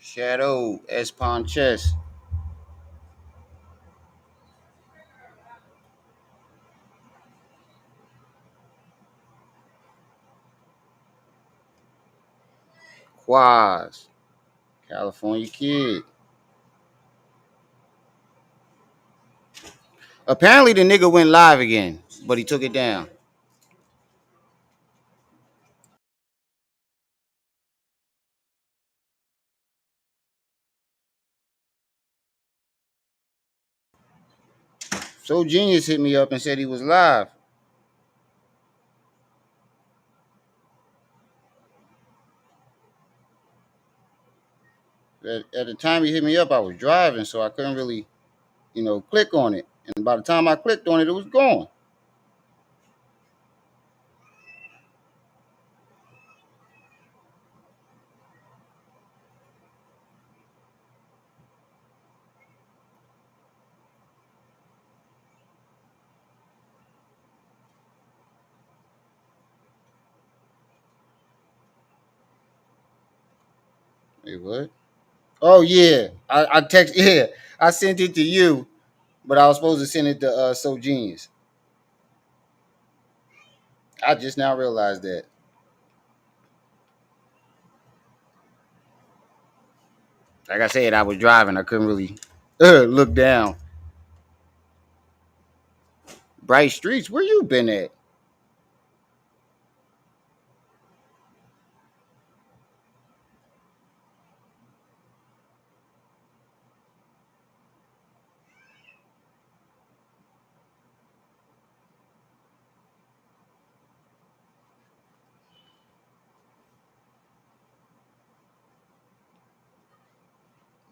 Shadow S Pawn Chess. Quaz. California Kid. Apparently the nigga went live again, but he took it down. So Genius hit me up and said he was live. At the time he hit me up, I was driving, so I couldn't really, click on it. And by the time I clicked on it, it was gone. Wait, what? Oh yeah, I text. Yeah, I sent it to you, but I was supposed to send it to So Genius. I just now realized that. Like I said, I was driving. I couldn't really look down. Bright streets. Where you been at?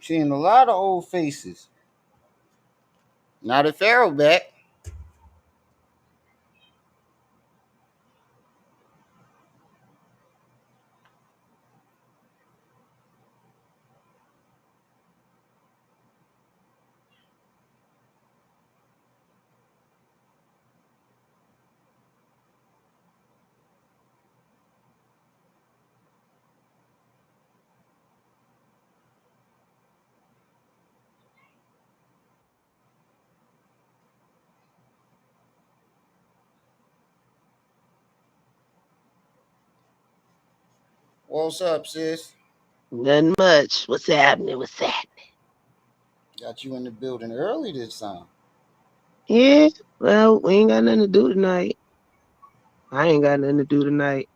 Seeing a lot of old faces. Now the Pharaoh back. What's up, sis? Nothing much. What's happening? What's that? Got you in the building early this time. Yeah, well, we ain't got nothing to do tonight. I ain't got nothing to do tonight.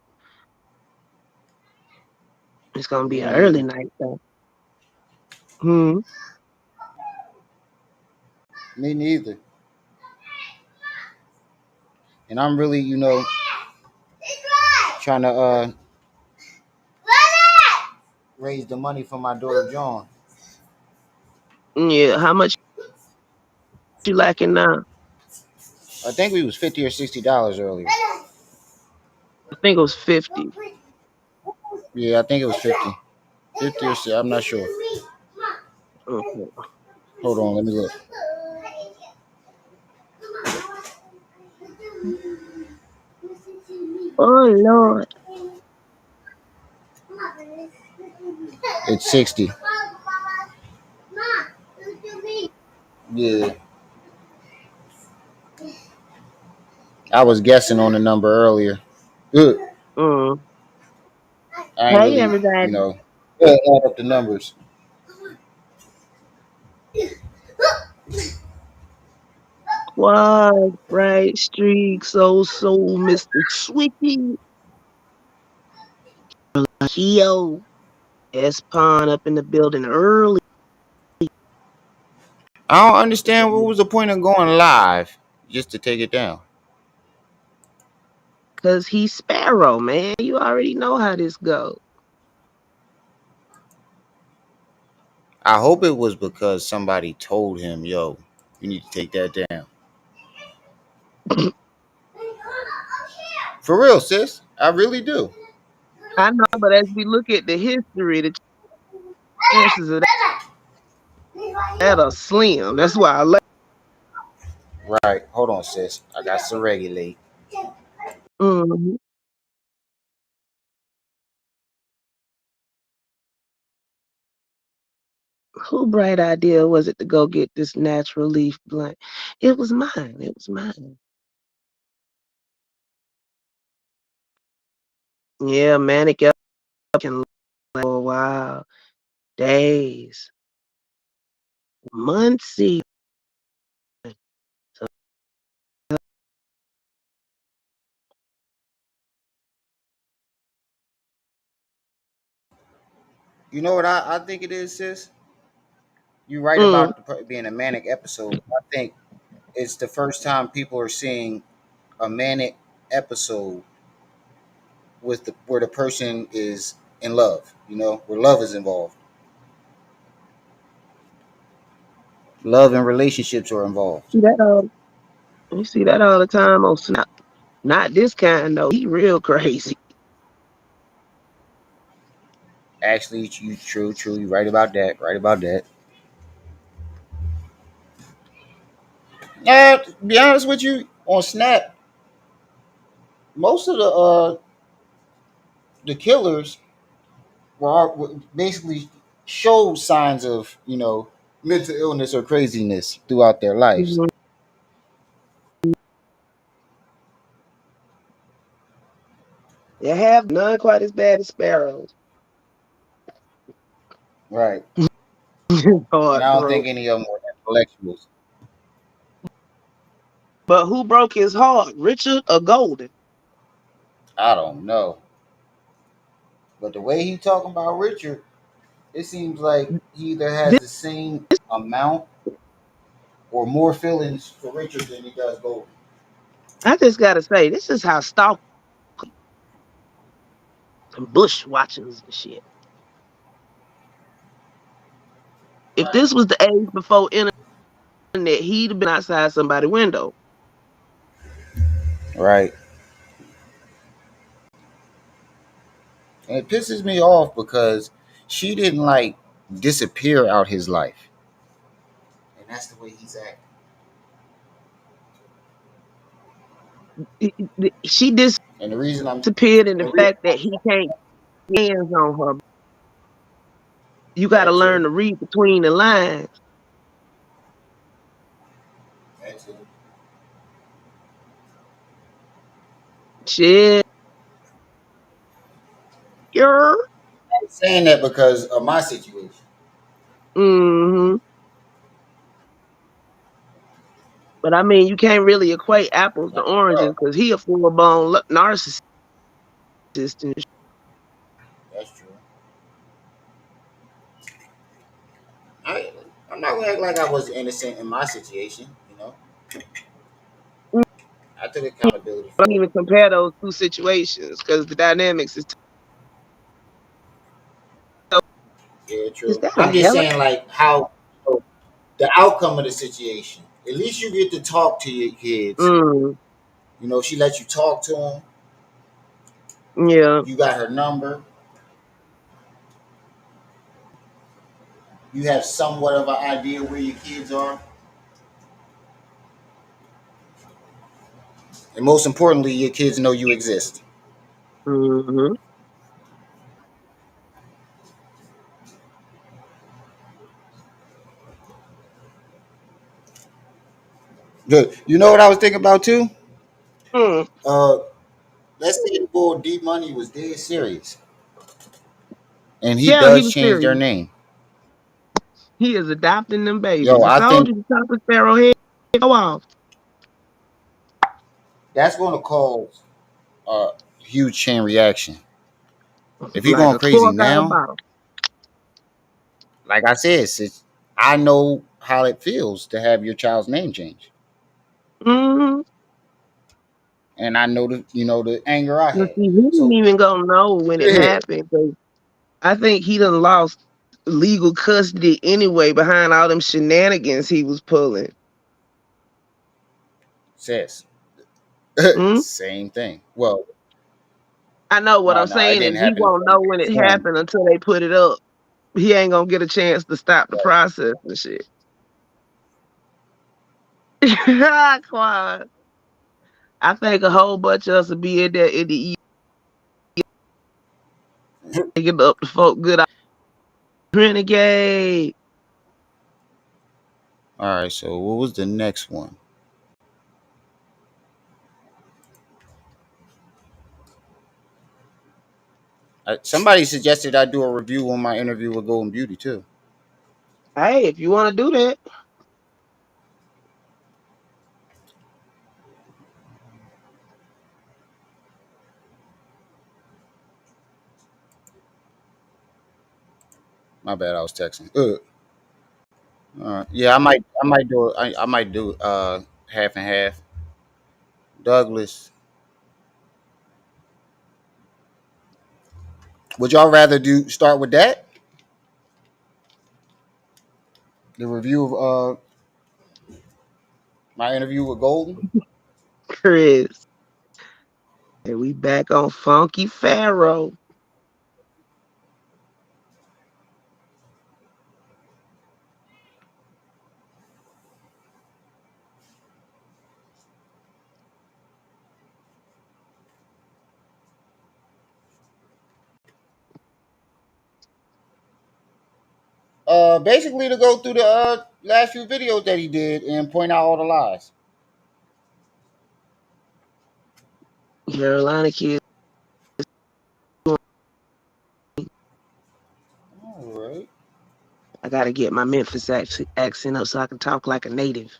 It's gonna be Me an early neither. night though. Hmm. Me neither. And I'm really, trying to raise the money for my daughter John. Yeah. How much you lacking now? I think we was $50 or $60 earlier. I think it was 50. Yeah, I think it was 50. 50 or 60, I'm not sure. Okay. Hold on, let me look. Oh Lord. It's 60. Yeah. I was guessing on the number earlier. Ugh. Mm. I ain't Hey really, everybody. add up the numbers. Quad, bright streak, so, Mr. Sweetie. Keo. S Pond up in the building early. I don't understand what was the point of going live just to take it down. Cause he's Sparrow, man. You already know how this goes. I hope it was because somebody told him, yo, you need to take that down. For real, sis. I really do. I know, but as we look at the history, the chances of that are slim. That's why I like. Right. Hold on, sis. I got to regulate. Mhm. Who bright idea was it to go get this natural leaf blunt? It was mine. It was mine. Yeah, manic can last for a while, days, months, even. So, You know what I think it is, sis? You're right mm, about being a manic episode. I think it's the first time people are seeing a manic episode with where the person is in love. You know, where love is involved, love and relationships are involved. see that all, you see that all the time on Snap. Not this kind though. He real crazy. Actually, you true. You right about that. Right about that. Yeah, to be honest with you, on Snap, most of the killers were basically showed signs of mental illness or craziness throughout their lives. Mhm. They have none quite as bad as Sparrows. Right. And Hard, I don't bro. think any of them were intellectuals. But who broke his heart, Richard or Golden? I don't know. But the way he talking about Richard, it seems like he either has This, the same amount or more feelings for Richard than he does Gold. I just gotta say, this is how stalkers and bush watchers and shit. If Right. this was the age before internet, he'd have been outside somebody's window. Right. And it pisses me off because she didn't like disappear out his life. And that's the way he's acting. She And the reason I'm disappeared in the the re- fact that he can't get hands on her. You got to that learn too. to read between the lines. That too. Shit, you're. I'm saying that because of my situation. Mm-hmm. But I mean, you can't really equate apples to Like, oranges bro, because he a full blown narcissist. And that's true. I I'm not gonna act like I was innocent in my situation. I took accountability I don't for it. even compare those two situations because the dynamics is. Yeah, Is true. that a I'm just hell? saying like how the outcome of the situation. At least you get to talk to your kids. Mm, She let you talk to them. yeah. You got her number. You have somewhat of an idea where your kids are, and most importantly, your kids know you exist. Mm-hmm. Good. You know what I was thinking about too? Mm. Uh, let's say the bull Deep Money was dead serious, and he Yeah, he does was change their serious. name. He is adopting them Yo, babies. I I told think you the top of Pharaoh head go off. that's going to cause a huge chain reaction. If you're Like going a crazy cork out of now, bottle. like I said, sis, I know how it feels to have your child's name changed, Mm-hmm. and I know the anger I You had. see, he didn't So even gonna know when it yeah, happened. 'Cause I think he done lost legal custody anyway behind all them shenanigans he was pulling. sis, Mm? same thing. Well, I know what no, I'm no, it saying is didn't he happen in won't know when that it form. happened until they put it up. He ain't gonna get a chance to stop the process and shit. Quiet. I think a whole bunch of us will be in there in the Right. get up to folk good renegade. All right. So what was the next one? Somebody suggested I do a review on my interview with Golden Beauty too. Hey, if you want to do that, My bad. I was texting. Yeah, I might do it. I might do half and half. Douglas, would y'all rather do start with that? The review of my interview with Golden. Chris. And we back on Funky Pharaoh. Basically to go through the last few videos that he did and point out all the lies. Carolina kids. All right. I gotta get my Memphis accent up so I can talk like a native.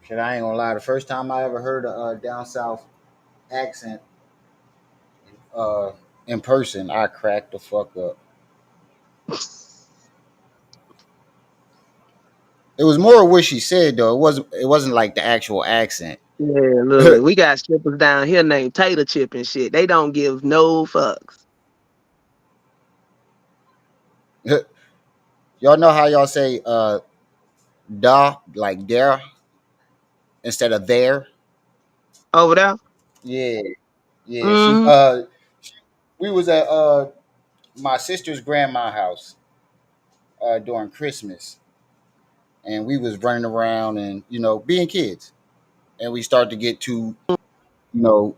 Shit, I ain't gonna lie. The first time I ever heard a down south accent uh, in person, I cracked the fuck up. It was more of what she said though. It wasn't like the actual accent. Yeah, look, we got strippers down here named Tater Chip and shit. They don't give no fucks. Y'all know how y'all say da like there instead of there? Over there? Yeah, yeah. Mm-hmm. We was at my sister's grandma house during Christmas, and we was running around and being kids, and we started to get too you know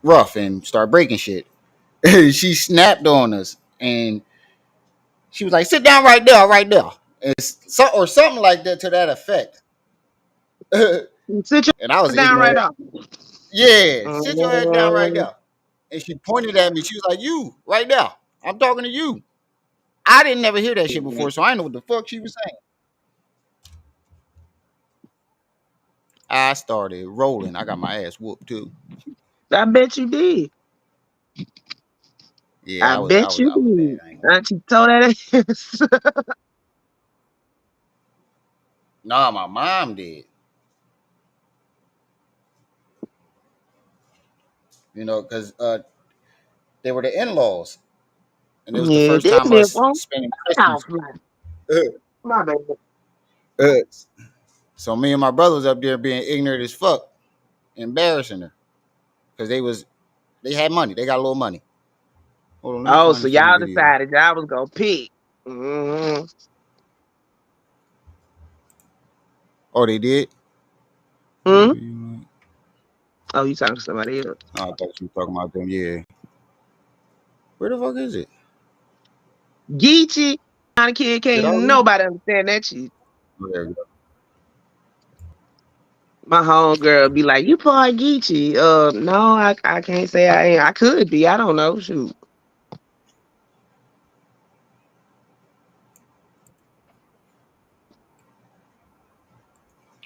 rough and start breaking shit. She snapped on us, and she was like, "Sit down right there, right there," or something like that to that effect. And Sit I was your down right ignorant. off. Yeah, sit your head down right Mm, there. And she pointed at me. She was like, "You right there. I'm talking to you." I didn't never hear that shit before, so I didn't know what the fuck she was saying. I started rolling. I got my ass whooped too. I bet you did. Yeah, I I was I bet was you I was mad. did. I ain't gonna lie. Auntie told that ass. Nah, my mom did. Because they were the in-laws, and it was the Yeah, first they time live us on spending my house. Christmas. Like, Uh, my bad. uh. So me and my brother was up there being ignorant as fuck, embarrassing her because they had money. They got a little money. Hold on, let me Oh, find so the fucking y'all video. decided y'all was gonna pick. Mm-hmm. Oh, they did. Hmm? Oh, you talking to somebody else? Oh, I thought you were talking about them. Yeah. Where the fuck is it? Geechee. Kind of kid Did I can't leave it? nobody understand that shit. Oh, there we go. My homegirl be like, "You part Geechee?" No, I can't say I ain't. I could be. I don't know. Shoot.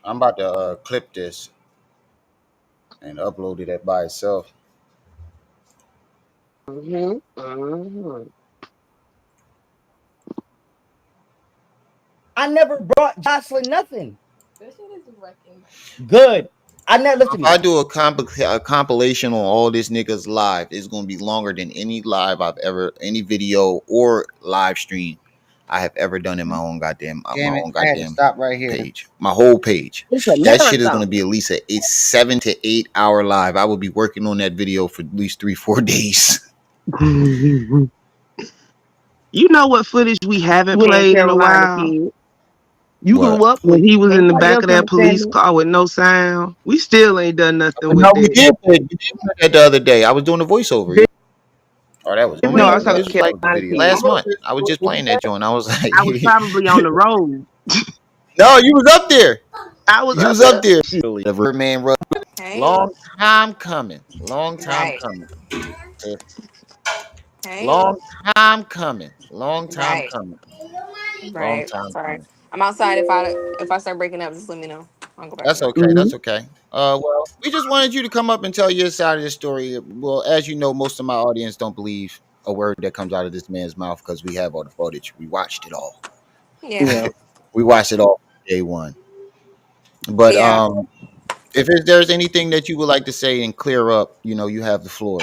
I'm about to clip this and upload it by itself. Mm-hmm. Mm-hmm. I never brought Jocelyn nothing. This shit is wrecking. Good. I never If listen to I me. do a compilation on all this niggas live, it's gonna be longer than any live any video or live stream I have ever done in my own goddamn Damn it! I had to stop right here. page. My whole page. It's a That shit is gonna marathon. be at least a 7 to 8 hour live. I will be working on that video for at least 3 4 days. You know what footage we haven't Me and played in a Carolina while? kid. You What? grew up when he was in the Anybody back else of that understand police it? car with no sound. We still ain't done nothing But with no, we that. did. We did that the other day. I was doing a voiceover. Yeah. Oh, that was Did No, I we? was when talking this about was like Kemel I and see. last King. month. I was just playing that joint. I was like, I was probably on the road. no, you was up there. I was You up was up there. there. Man, Hey, long time coming. Long time right, coming. Eh, hey, Long time coming. Long time right, coming. Long right. time Sorry, coming. I'm outside. If I start breaking up, just let me know. I'll go back That's in. okay. Hmm. That's okay. Well, we just wanted you to come up and tell your side of the story. Well, as you know, most of my audience don't believe a word that comes out of this man's mouth because we have all the footage. We watched it all. Yeah, Yeah. We watched it all day one. But yeah. if there's anything that you would like to say and clear up, you have the floor.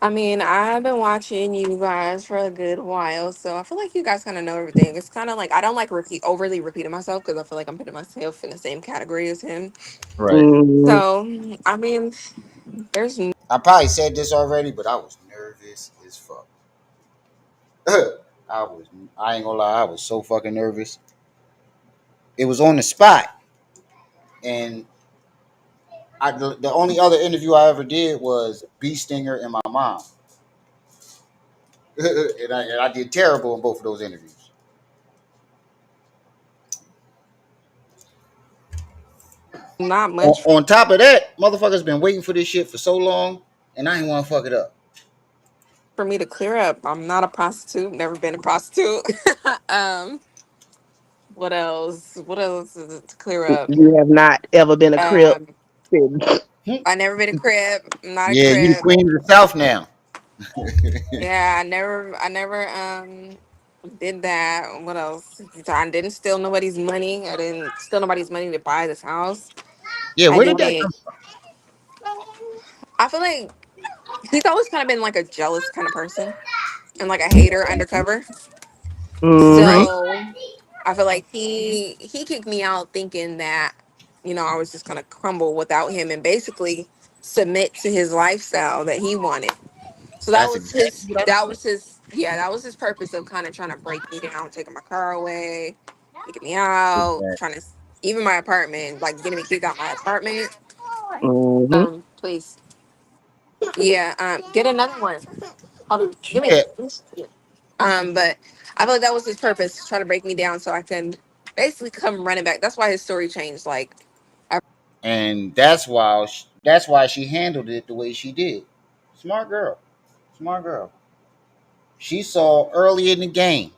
I mean, I've been watching you guys for a good while, so I feel like you guys kind of know everything. It's kind of like I don't like overly repeating myself because I feel like I'm putting myself in the same category as him. Right. Hmm. So, I mean, there's I probably said this already, but I was nervous as fuck. I was. I ain't gonna lie. I was so fucking nervous. It was on the spot, and the only other interview I ever did was B Stinger and my mom, and I did terrible in both of those interviews. not On, much on top of that, motherfuckers been waiting for this shit for so long, and I ain't want to fuck it up. for me to clear up. I'm not a prostitute. Never been a prostitute. um, what else? What else is it to clear up? You have not ever been a crip. Um, Since. Hmm. I never been a crib. I'm not a Yeah, you the crib. queen of the south now. Yeah, I never did that. What else? I didn't steal nobody's money. I didn't steal nobody's money to buy this house. Yeah, I where did that come didn't. I feel like he's always kind of been like a jealous kind of person and like a hater undercover. Hmm. Right. So I feel like he kicked me out thinking that I was just gonna crumble without him and basically submit to his lifestyle that he wanted. So that That's was exactly his what I that said. was his yeah, that was his purpose of kind of trying to break me down, taking my car away, taking me out, Exactly. trying to even my apartment, like getting me kicked out my apartment. Hmm. Please. Yeah, get another one. Hold on, give me. Yeah, But I feel like that was his purpose, trying to break me down so I can basically come running back. That's why his story changed. Like, and that's why she handled it the way she did. Smart girl. Smart girl. She saw early in the game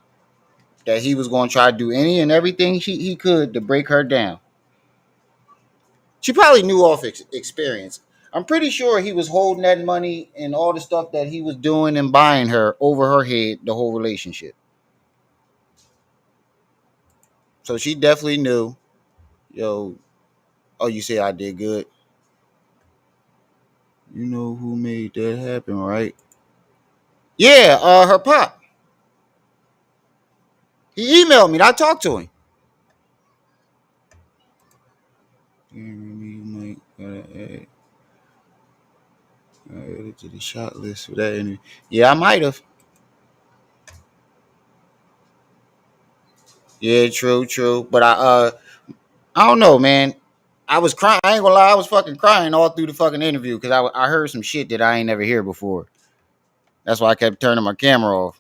that he was going to try to do any and everything he could to break her down. She probably knew off experience. I'm pretty sure he was holding that money and all the stuff that he was doing and buying her over her head the whole relationship. So she definitely knew, yo, oh, you say I did good. You know who made that happen, right? Yeah, her pop. He emailed me. I talked to him. You might gotta add it to the shot list for that interview. Yeah, I might have. Yeah, true, true. But I don't know, man. I was crying. I ain't gonna lie. I was fucking crying all through the fucking interview because I heard some shit that I ain't never hear before. That's why I kept turning my camera off.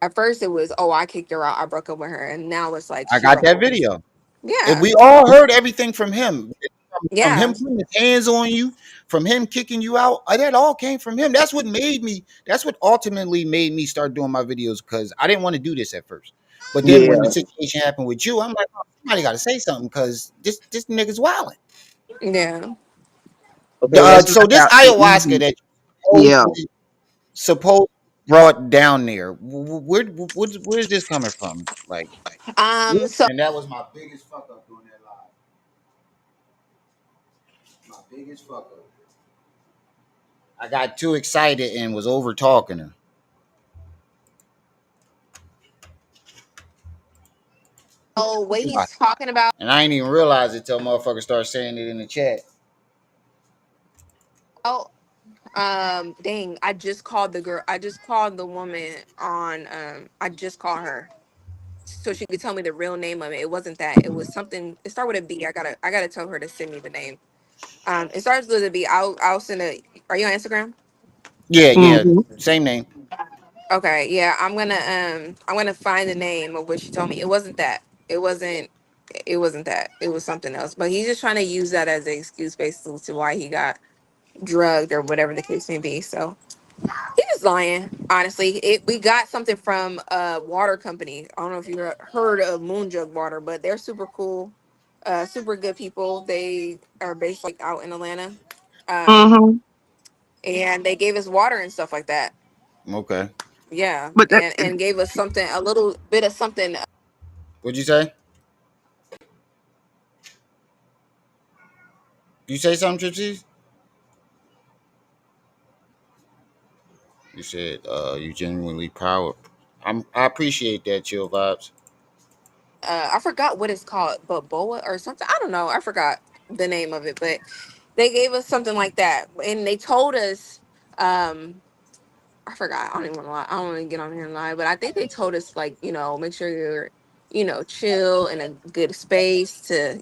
at first it was, oh, I kicked her out, I broke up with her, and now it's like I she got broke that up with. video. And Yeah, we all heard everything from him. From yeah, him putting his hands on you, from him kicking you out. That all came from him. That's what made me. That's what ultimately made me start doing my videos because I didn't want to do this at first. But then when the Yeah. situation happened with you, I'm like, oh, somebody got to say something because this nigga's wilding. yeah. Okay, let's So knock this out the ayahuasca easy. that Yeah. you supposed brought down there, where's this coming from? Like, So and that was my biggest fuck up doing that live. My biggest fuck up. I got too excited and was over talking her. what he's talking about. And I ain't even realize it till motherfuckers start saying it in the chat. Oh, dang! I just called the girl. I just called the woman on. I just called her. so she could tell me the real name of it. It wasn't that. It was something. It started with a B. I gotta tell her to send me the name. It starts with a B. I'll send a. Are you on Instagram? Yeah, yeah, Mm-hmm. same name. Okay, yeah. I'm gonna find the name of what she told me. It wasn't that. It wasn't. It wasn't that. It was something else. But he's just trying to use that as an excuse, basically, to why he got drugged or whatever the case may be. So he was lying. Honestly, we got something from a water company. I don't know if you heard of Moon Jug Water, but they're super cool, super good people. They are based like out in Atlanta, um, Mm-hmm. and they gave us water and stuff like that. Okay. Yeah, But that and gave us something, a little bit of something. What'd you say? You say something, Gypsies? You said you genuinely proud. I appreciate that, chill vibes. I forgot what it's called, but boa or something. I don't know. I forgot the name of it, but they gave us something like that, and they told us. I forgot. I don't even want to lie. I don't want to get on here and lie, but I think they told us like, make sure you're, chill in a good space to,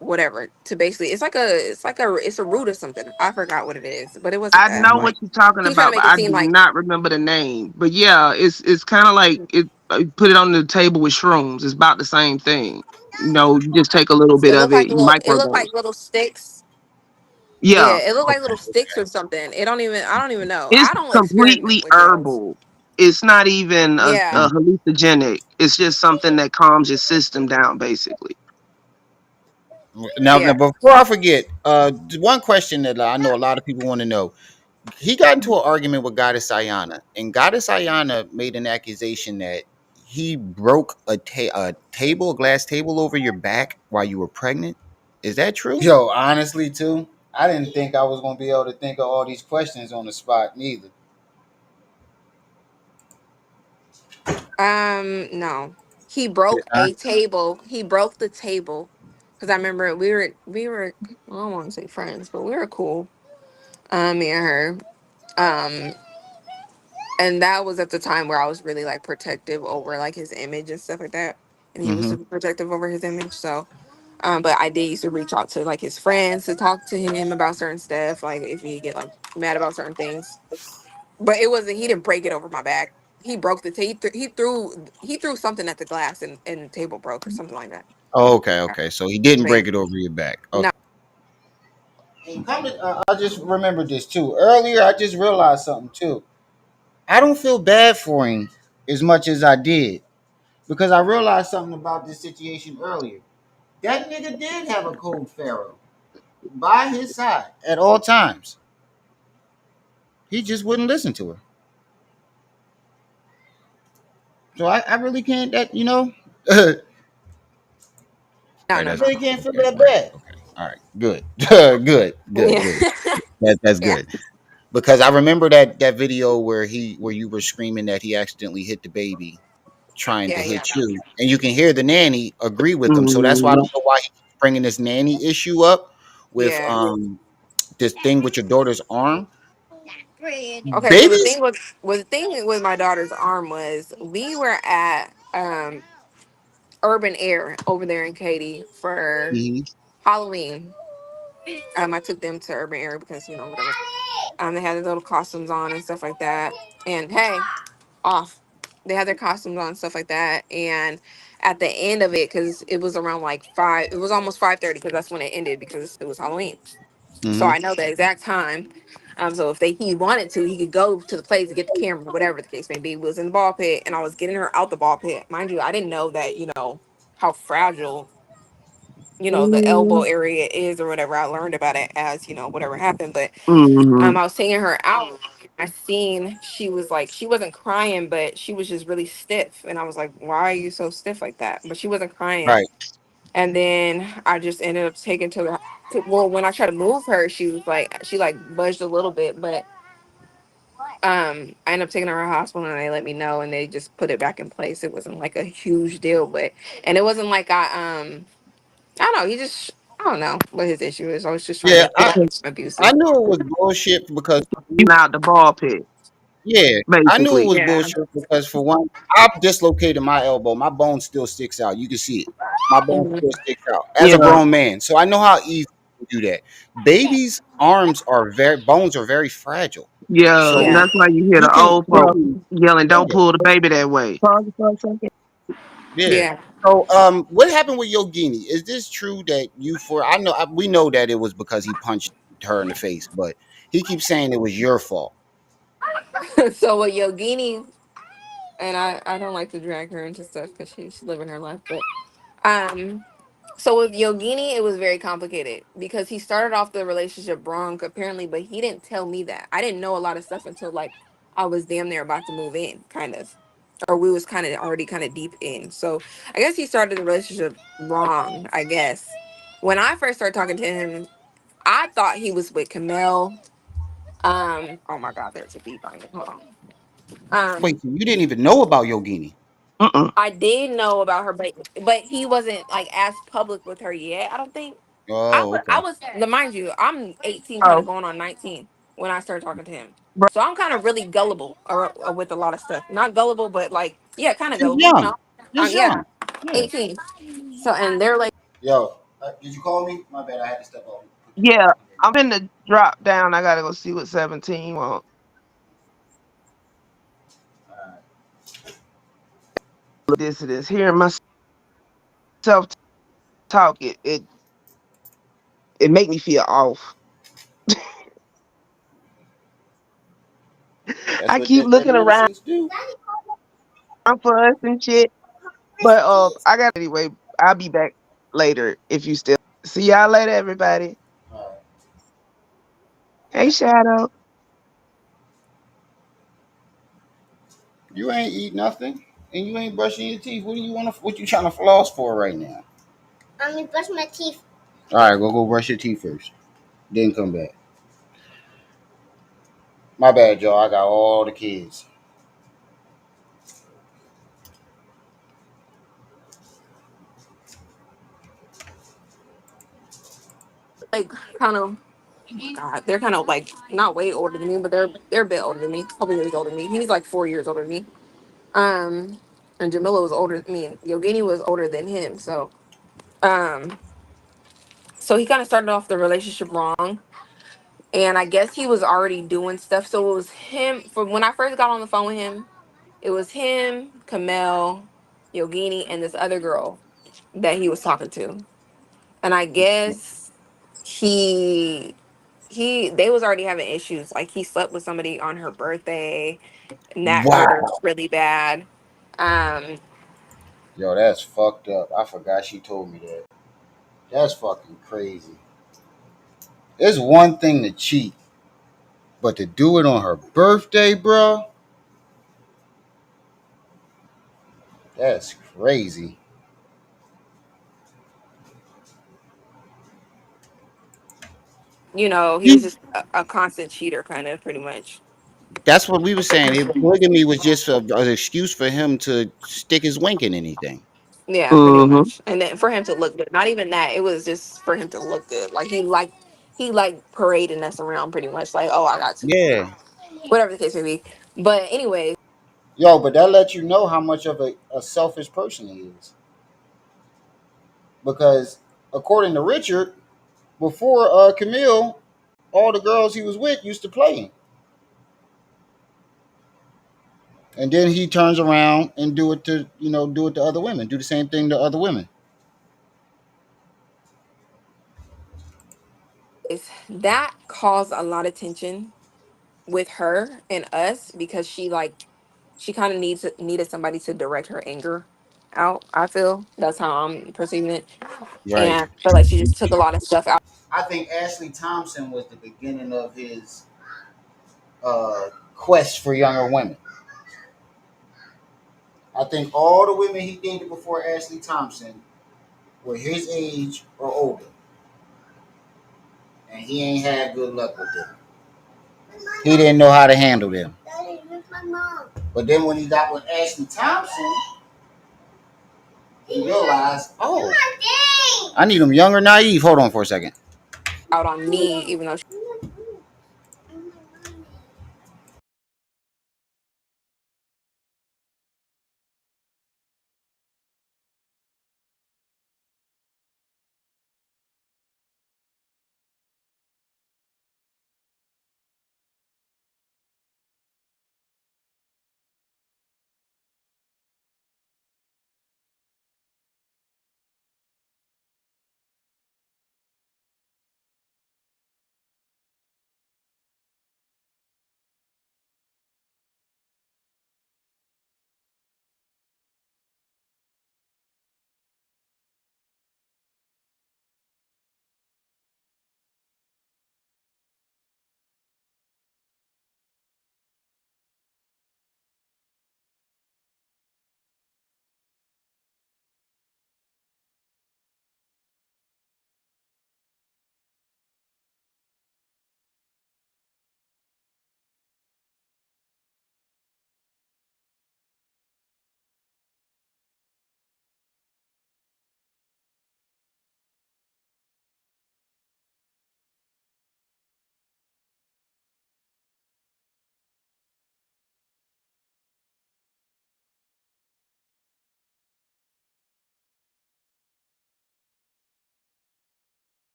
whatever. To basically, it's a root or something. I forgot what it is, but it wasn't I that. know Mhm. what Like you're talking he's trying to about, but make it I seem do like, not remember the name. But yeah, it's kind of like it. Put it on the table with shrooms. It's about the same thing. You just take a little bit of it, you it looked microdose. like little sticks. Yeah, Yeah, it looked like Okay. little sticks or something. I don't even know. it's I don't experiment completely with drugs. herbal. It's not even a Yeah, Mhm. hallucinogenic. It's just something that calms your system down, basically. Now, yeah. before I forget, one question that I know a lot of people want to know. He got into an argument with Goddess Ayana, and Goddess Ayana made an accusation that he broke a glass table over your back while you were pregnant. Is that true? Yo, honestly, too, I didn't think I was gonna be able to think of all these questions on the spot, neither. No. He broke Huh? a table. He broke the table. Cause I remember we were well, I don't want to say friends, but we were cool. Me and her. Um, and that was at the time where I was really like protective over like his image and stuff like that. And he was Mm-hmm. super protective over his image. So but I did used to reach out to like his friends to talk to him about certain stuff, like if he get like mad about certain things. But it wasn't. He didn't break it over my back. He broke the he threw something at the glass and the table broke or something like that. Oh, okay, okay. So he didn't But break it over your back. no, Okay. And I just remembered this too. Earlier, I just realized something too. I don't feel bad for him as much as I did because I realized something about this situation earlier. That nigga did have a cold Pharaoh by his side at all times. He just wouldn't listen to her. So I really can't that I no, no, That's no, really no. can't feel You're that fine. bad. Okay. All right. Good. Good. Yeah, That's yeah, good. Because I remember that video where you were screaming that he accidentally hit the baby trying to yeah, yeah, hit you, and you can hear the nanny agree with him. So that's why I Mm, don't know why he's bringing this nanny issue up with yeah. this thing with your daughter's arm. Okay, so the Babies. thing with my daughter's arm was we were at Urban Air over there in Katy for Hmm. Halloween. I took them to Urban Air because whatever. They had their little costumes on and stuff like that. And hey, off. They had their costumes on and stuff like that. And at the end of it, because it was around like five, it was almost 5:30 because that's when it ended because it was Halloween. So Hmm. I know the exact time. So if he wanted to, he could go to the place to get the camera, whatever the case may be. We was in the ball pit, and I was getting her out the ball pit. Mind you, I didn't know that how fragile the elbow mm, area is or whatever. I learned about it as whatever happened, but mhm, I was taking her out. I seen she wasn't crying, but she was just really stiff. And I was like, why are you so stiff like that? But she wasn't crying. Right. And then I just ended up taking well, when I tried to move her, she like budged a little bit, but I ended up taking her to the hospital and they let me know and they just put it back in place. It wasn't like a huge deal, but and it wasn't like I don't know, I don't know what his issue is. I was just trying Yeah. to I because I abusive. knew it was bullshit because you out the ball pit. Yeah, I knew it basically. was Yeah. bullshit because for one, I dislocated my elbow. My bone still sticks out. You can see it. My bone Mhm. still sticks out as a Yeah, grown man. So I know how easy to do that. Babies' arms are very bones are very fragile. yeah. So Yeah. That's why you hear you the can old you folk can yelling, "Don't yeah, pull the baby that way." yeah. Yeah. So what happened with Yogini? Is this true that you for I know we know that it was because he punched her in the face, but he keeps saying it was your fault. So with Yogini, and I don't like to drag her into stuff because she's living her life, but um so with Yogini, it was very complicated because he started off the relationship wrong, apparently, but he didn't tell me that. I didn't know a lot of stuff until like I was damn near about to move in, kind of, or we was kind of already kind of deep in. So I guess he started the relationship wrong. I guess when I first started talking to him, I thought he was with Kemel. Oh my God, there's a bee by me. Hold on. Wait, Um, so you didn't even know about Yogini? Mm-mm. I did know about her, but he wasn't like as public with her yet. I don't think. Oh, I okay. was. Mind you, I'm 18, kind of Oh, going on 19 when I started talking to him. bro. So I'm kind of really gullible with a lot of stuff. Not gullible, but like yeah, kind of Just gullible. young. Just Yeah, young. Yeah. 18. So and they're like Yo, did you call me? My bad. I had to step off. Put this Yeah, phone in I'm in the drop down. I gotta go see what 17 want. here. All right. This it is. Hearing myself talk, it make me feel off. That's I what keep that looking around medicines do. for us and shit. But I got anyway. I'll be back later if you still. See y'all later, everybody. All right. Hey, Shadow. You ain't eat nothing, and you ain't brushing your teeth. What do you want to? What you trying to floss for right now? I'm gonna brush my teeth. All right, go brush your teeth first. Then come back. My bad, y'all. I got all the kids. kind of. God, they're kind of like not way older than me, but they're a bit older than me. Couple years older than me. He's like 4 years older than me. Um, and Jamila was older. I mean, Yogini was older than him. Um, so he kind of started off the relationship wrong, and I guess he was already doing stuff. So it was him. From when I first got on the phone with him, it was him, Kamel, Yogini, and this other girl that he was talking to. And I guess he they was already having issues. Like he slept with somebody on her birthday, and that hurt her Wow. really bad. Um, Yo, that's fucked up. I forgot she told me that. That's fucking crazy. It's one thing to cheat, but to do it on her birthday, bro, that's crazy. he was You. just a constant cheater, kind of, pretty much. That's what we were saying. Polygamy was just an excuse for him to stick his wink in anything. Yeah, pretty Mm-hmm. much. And then for him to look good. Not even that. It was just for him to look good. Like he liked parading us around pretty much. Like, oh, I got to Yeah. whatever the case may be. But anyways, Yo, but that lets you know how much of a selfish person he is. Because according to Richard, before Camille, all the girls he was with used to play him. And then he turns around and do it to other women, do the same thing to other women. that caused a lot of tension with her and us because she kind of needed somebody to direct her anger out. I feel that's how I'm perceiving it, Right. and I feel like she just took a lot of stuff out. I think Ashley Thompson was the beginning of his quest for younger women. I think all the women he dated before Ashley Thompson were his age or older, and he ain't had good luck with them. He didn't know how to handle them. But then when he got with Ashley Thompson, he realized, oh, I need him young or naive. Hold on for a second. Out on me, even though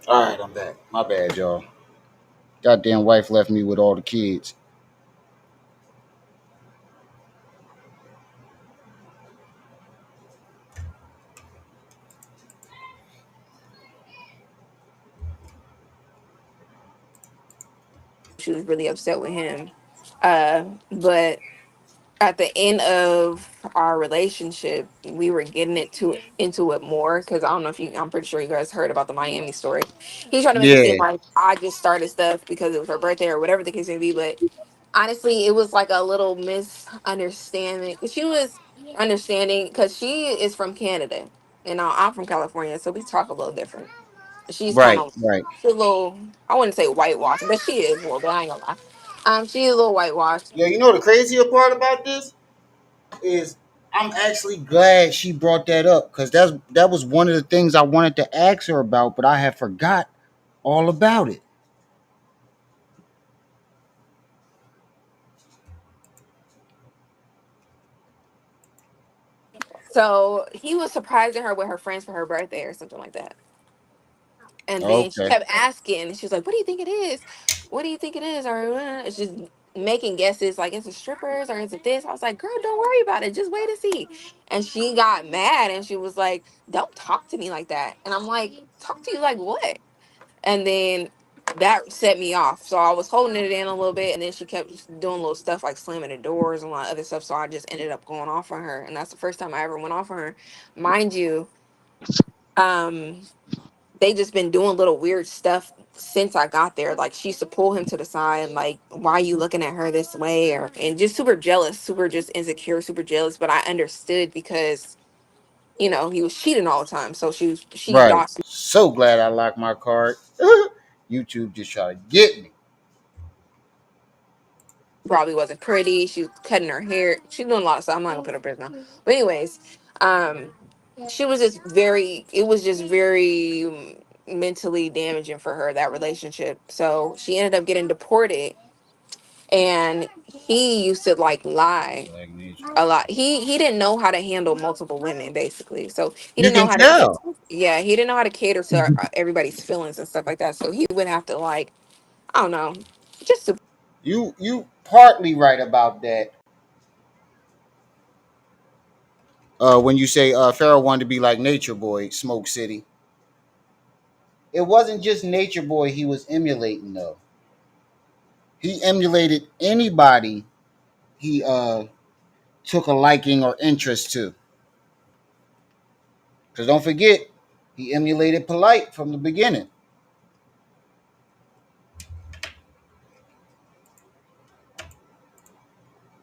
All right, I'm back. My bad, y'all. Goddamn wife left me with all the kids. She was really upset with him. But at the end of our relationship, we were getting into it more because I don't know if you. I'm pretty sure you guys heard about the Miami story. He's trying to make it seem Yeah, like I just started stuff because it was her birthday or whatever the case may be. But honestly, it was like a little misunderstanding. She was understanding because she is from Canada and I'm from California, so we talk a little different. She's kind right, of right. she's a little. I wouldn't say whitewashed, but she is a little. But I ain't gonna lie. She's a little whitewashed. Yo, you know the crazier part about this is I'm actually glad she brought that up because that was one of the things I wanted to ask her about, but I had forgot all about it. So he was surprising her with her friends for her birthday or something like that. And then she Okay. kept asking, and she was like, "What do you think it is? What do you think it is?" Or it's just making guesses, like, "Is it strippers or is it this?" I was like, "Girl, don't worry about it. Just wait and see." And she got mad, and she was like, "Don't talk to me like that." And I'm like, "Talk to you like what?" And then that set me off. So I was holding it in a little bit, and then she kept just doing little stuff like slamming the doors and a lot of other stuff. So I just ended up going off on her, and that's the first time I ever went off on her. Mind you, um, they just been doing little weird stuff since I got there. Like she used to pull him to the side, like, "Why are you looking at her this way?" Or and just super jealous, super just insecure, super jealous. But I understood because he was cheating all the time. So she Right. thought So glad I locked my card. YouTube just tried to get me. probably wasn't pretty. She was cutting her hair. She's doing a lot of stuff. I'm not gonna put her business now. But anyways, um, she was just very. It was just very mentally damaging for her, that relationship. So she ended up getting deported, and he used to like lie Black Nature. a lot. He didn't know how to handle multiple women, basically. So he You didn't know can how to. tell. Yeah, he didn't know how to cater to everybody's feelings and stuff like that. So he would have to like, I don't know, just to You partly right about that. When you say Pharaoh wanted to be like Nature Boy, Smoke City, it wasn't just Nature Boy he was emulating though. He emulated anybody he took a liking or interest to. Because don't forget, he emulated Polite from the beginning.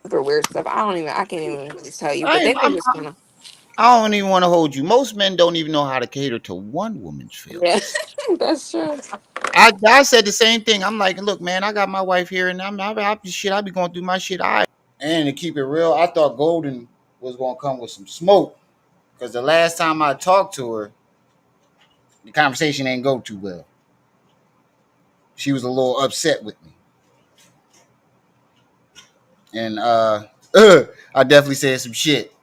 super weird stuff. I can't even really tell you, I but they am, were I'm, just kind of, I don't even want to hold you. Most men don't even know how to cater to one woman's yeah, feelings. that's true. I said the same thing. I'm like, look, man, I got my wife here, and I be going through my shit. And to keep it real, I thought Golden was gonna come with some smoke because the last time I talked to her, the conversation ain't go too well. She was a little upset with me, and I definitely said some shit.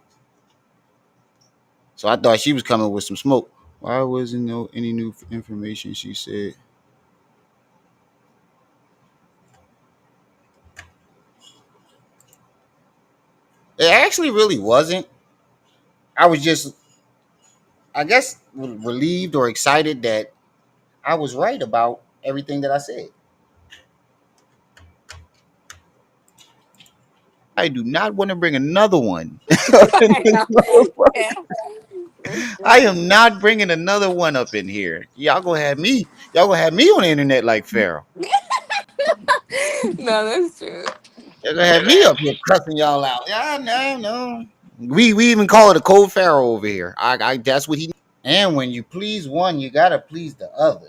So I thought she was coming with some smoke. Why wasn't no any new information? She said it actually really wasn't. I was just, I guess, relieved or excited that I was right about everything that I said. I do not want to bring another one. Yeah, that's I true. am not bringing another one up in here. Y'all gonna have me. Y'all gonna have me on the internet like Pharaoh. No, that's true. Y'all gonna have me up here cussing y'all out. Yeah, no, no. We even call it a cold Pharaoh over here. I that's what he. And when you please one, you gotta please the other.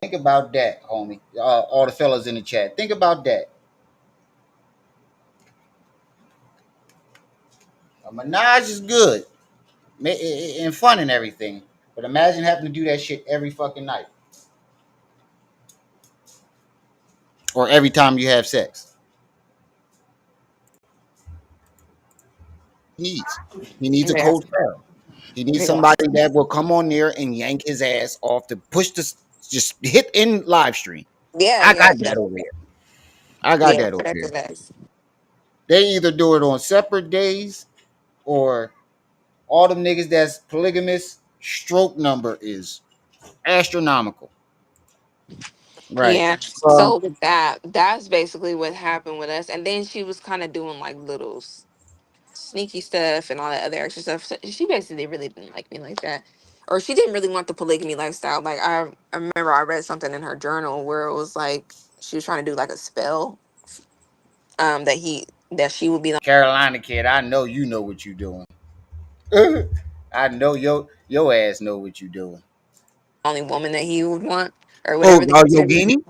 Think about that, homie. All the fellas in the chat. Think about that. A menage is good and fun and everything, but imagine having to do that shit every fucking night or every time you have sex. He needs. He needs a Yeah, cold Pharaoh. He needs Yeah. somebody that will come on there and yank his ass off to push this, just hit in live stream. Yeah, I yeah, got that over here. I got yeah. that over That's here. the best. They either do it on separate days or all them niggas that's polygamous, stroke number is astronomical. Right. Yeah. Um, So with that, that's basically what happened with us. And then she was kind of doing like little sneaky stuff and all that other extra stuff. So she basically really didn't like me like that. Or she didn't really want the polygamy lifestyle. Like I remember I read something in her journal where it was like she was trying to do like a spell that she would be the Carolina kid, I know you know what you doing. I know your ass know what you doing. only woman that he would want or Oh, whatever the case may be. Yogini?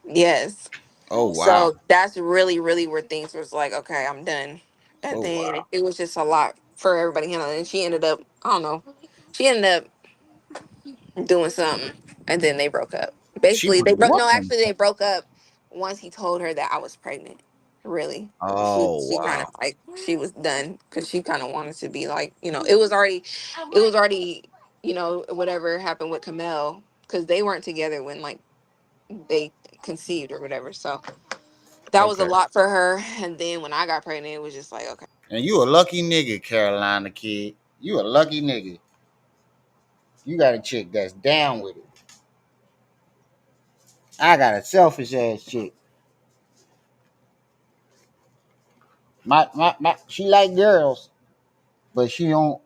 Yes. Oh wow. So that's really, really where things was like, okay, I'm done. And Oh then wow. it was just a lot for everybody to handle. And she ended up, I don't know, she ended up doing something, and then they broke up. She Basically, was they broke. No, whooping. actually, they broke up once he told her that I was pregnant. Really, Oh she kind of wow. like she was done because she kind of wanted to be like it was already whatever happened with Kemel because they weren't together when like they conceived or whatever. So that was a Okay. lot for her. And then when I got pregnant, it was just like okay. And you a lucky nigga, Carolina kid. You a lucky nigga. You got a chick that's down with it. I got a selfish ass chick. My she like girls, but she don't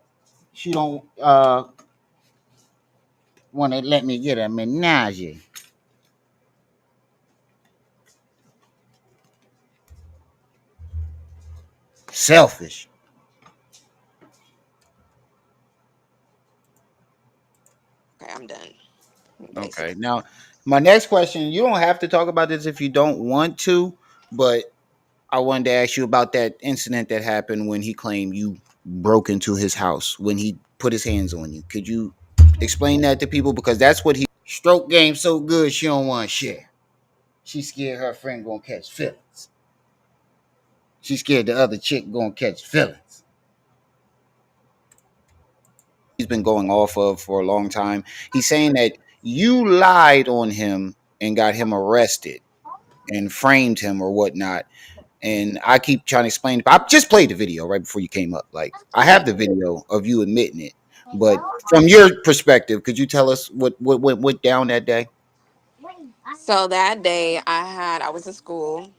want to let me get a menage. Selfish. Okay, I'm done. Okay. Basically. Now, my next question, you don't have to talk about this if you don't want to, but I wanted to ask you about that incident that happened when he claimed you broke into his house when he put his hands on you. Could you explain that to people? Because that's what he stroke game so good she don't want to share. She scared her friend gonna catch feelings. She scared the other chick gonna catch feelings. He's been going off of for a long time. He's saying that you lied on him and got him arrested and framed him or whatnot. And I keep trying to explain. I just played the video right before you came up. Like I have the video of you admitting it, but from your perspective, could you tell us what went down that day? So that day, I was in school,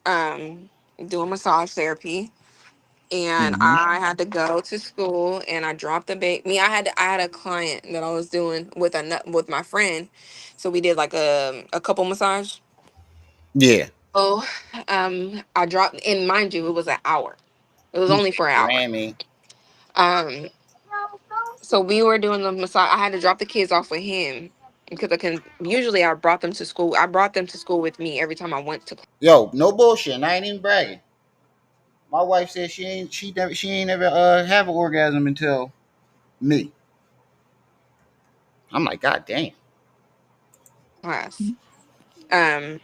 um, doing massage therapy, and Hmm. I had to go to school, and I dropped the baby. I had a client that I was doing with my friend, so we did like a couple massage. Yeah, Oh, I dropped, and mind you, it was an hour. It was only for an hour. Grammy. Um, so we were doing the massage. I had to drop the kids off with him because I can. Usually, I brought them to school. I brought them to school with me every time I went to. Yo, no bullshit. And I ain't even bragging. My wife said she ain't never have an orgasm until me. I'm like, God damn. Class.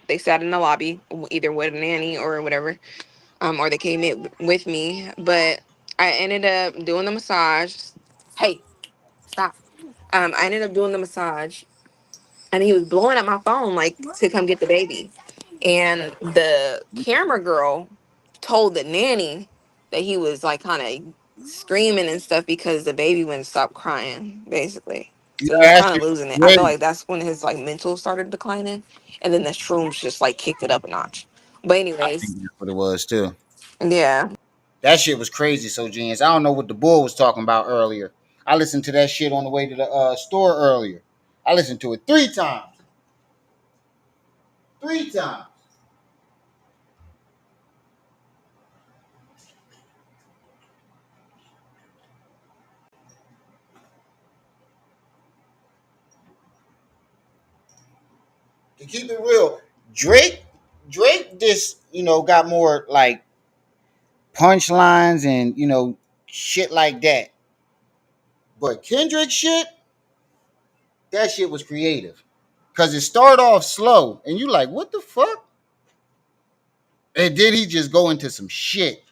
They sat in the lobby, either with a nanny or whatever, or they came in with me. But I ended up doing the massage. Hey, stop. I ended up doing the massage, and he was blowing up my phone like to come get the baby. And the camera girl told the nanny that he was like kind of screaming and stuff because the baby wouldn't stop crying, basically. So Your he was ass kind of is losing it. I feel crazy. like that's when his like mental started declining, and then the shrooms just like kicked it up a notch. But I think anyways, that's what it was too. yeah. That shit was crazy. So genius. I don't know what the bull was talking about earlier. I listened to that shit on the way to the store earlier. I listened to it 3 times. 3 times. To keep it real, Drake just got more like punchlines and shit like that. But Kendrick shit, that shit was creative. Cause it started off slow and you like, what the fuck? And then he just go into some shit.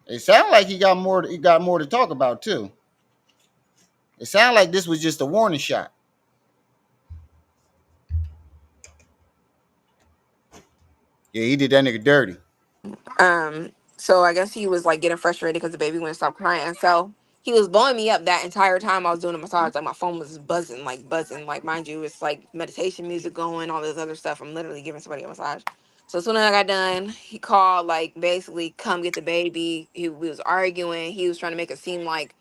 It sounded like he got more. He got more to talk about too. It sounded like this was just a warning shot. Yeah, he did that nigga dirty. So I guess he was like getting frustrated because the baby wouldn't stop crying. So he was blowing me up that entire time I was doing the massage. Like my phone was buzzing, like buzzing. Like mind you, it's like meditation music going, all this other stuff. I'm literally giving somebody a massage. So as soon as I got done, he called like basically come get the baby. We was arguing. He was trying to make it seem like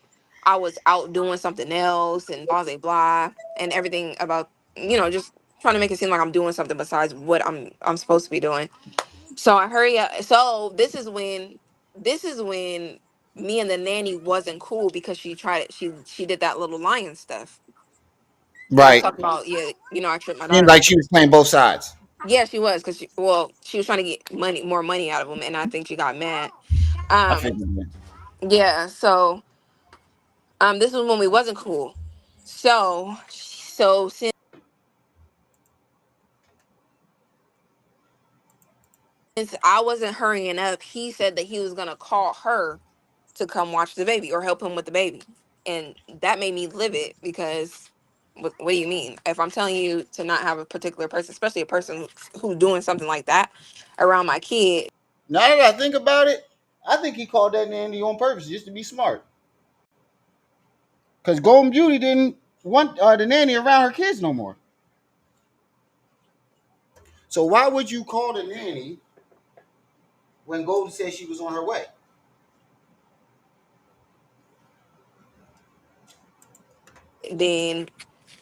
I was out doing something else and blah blah blah and everything about just trying to make it seem like I'm doing something besides what I'm supposed to be doing. So I hurry up. So this is when me and the nanny wasn't cool because she tried it. She did that little lion stuff. She was Right. talking about, yeah, I tripped my Seemed daughter like out. she was playing both sides. Yeah, she was because she was trying to get more money out of him, and I think she got mad. I Um, figured that. yeah. So this was when we wasn't cool. So since I wasn't hurrying up, he said that he was gonna call her to come watch the baby or help him with the baby. And that made me livid because what do you mean? If I'm telling you to not have a particular person, especially a person who's doing something like that around my kid, Now that I think about it, I think he called that nanny on purpose just to be smart. Because Golden Beauty didn't want the nanny around her kids no more. So why would you call the nanny when Golden said she was on her way? then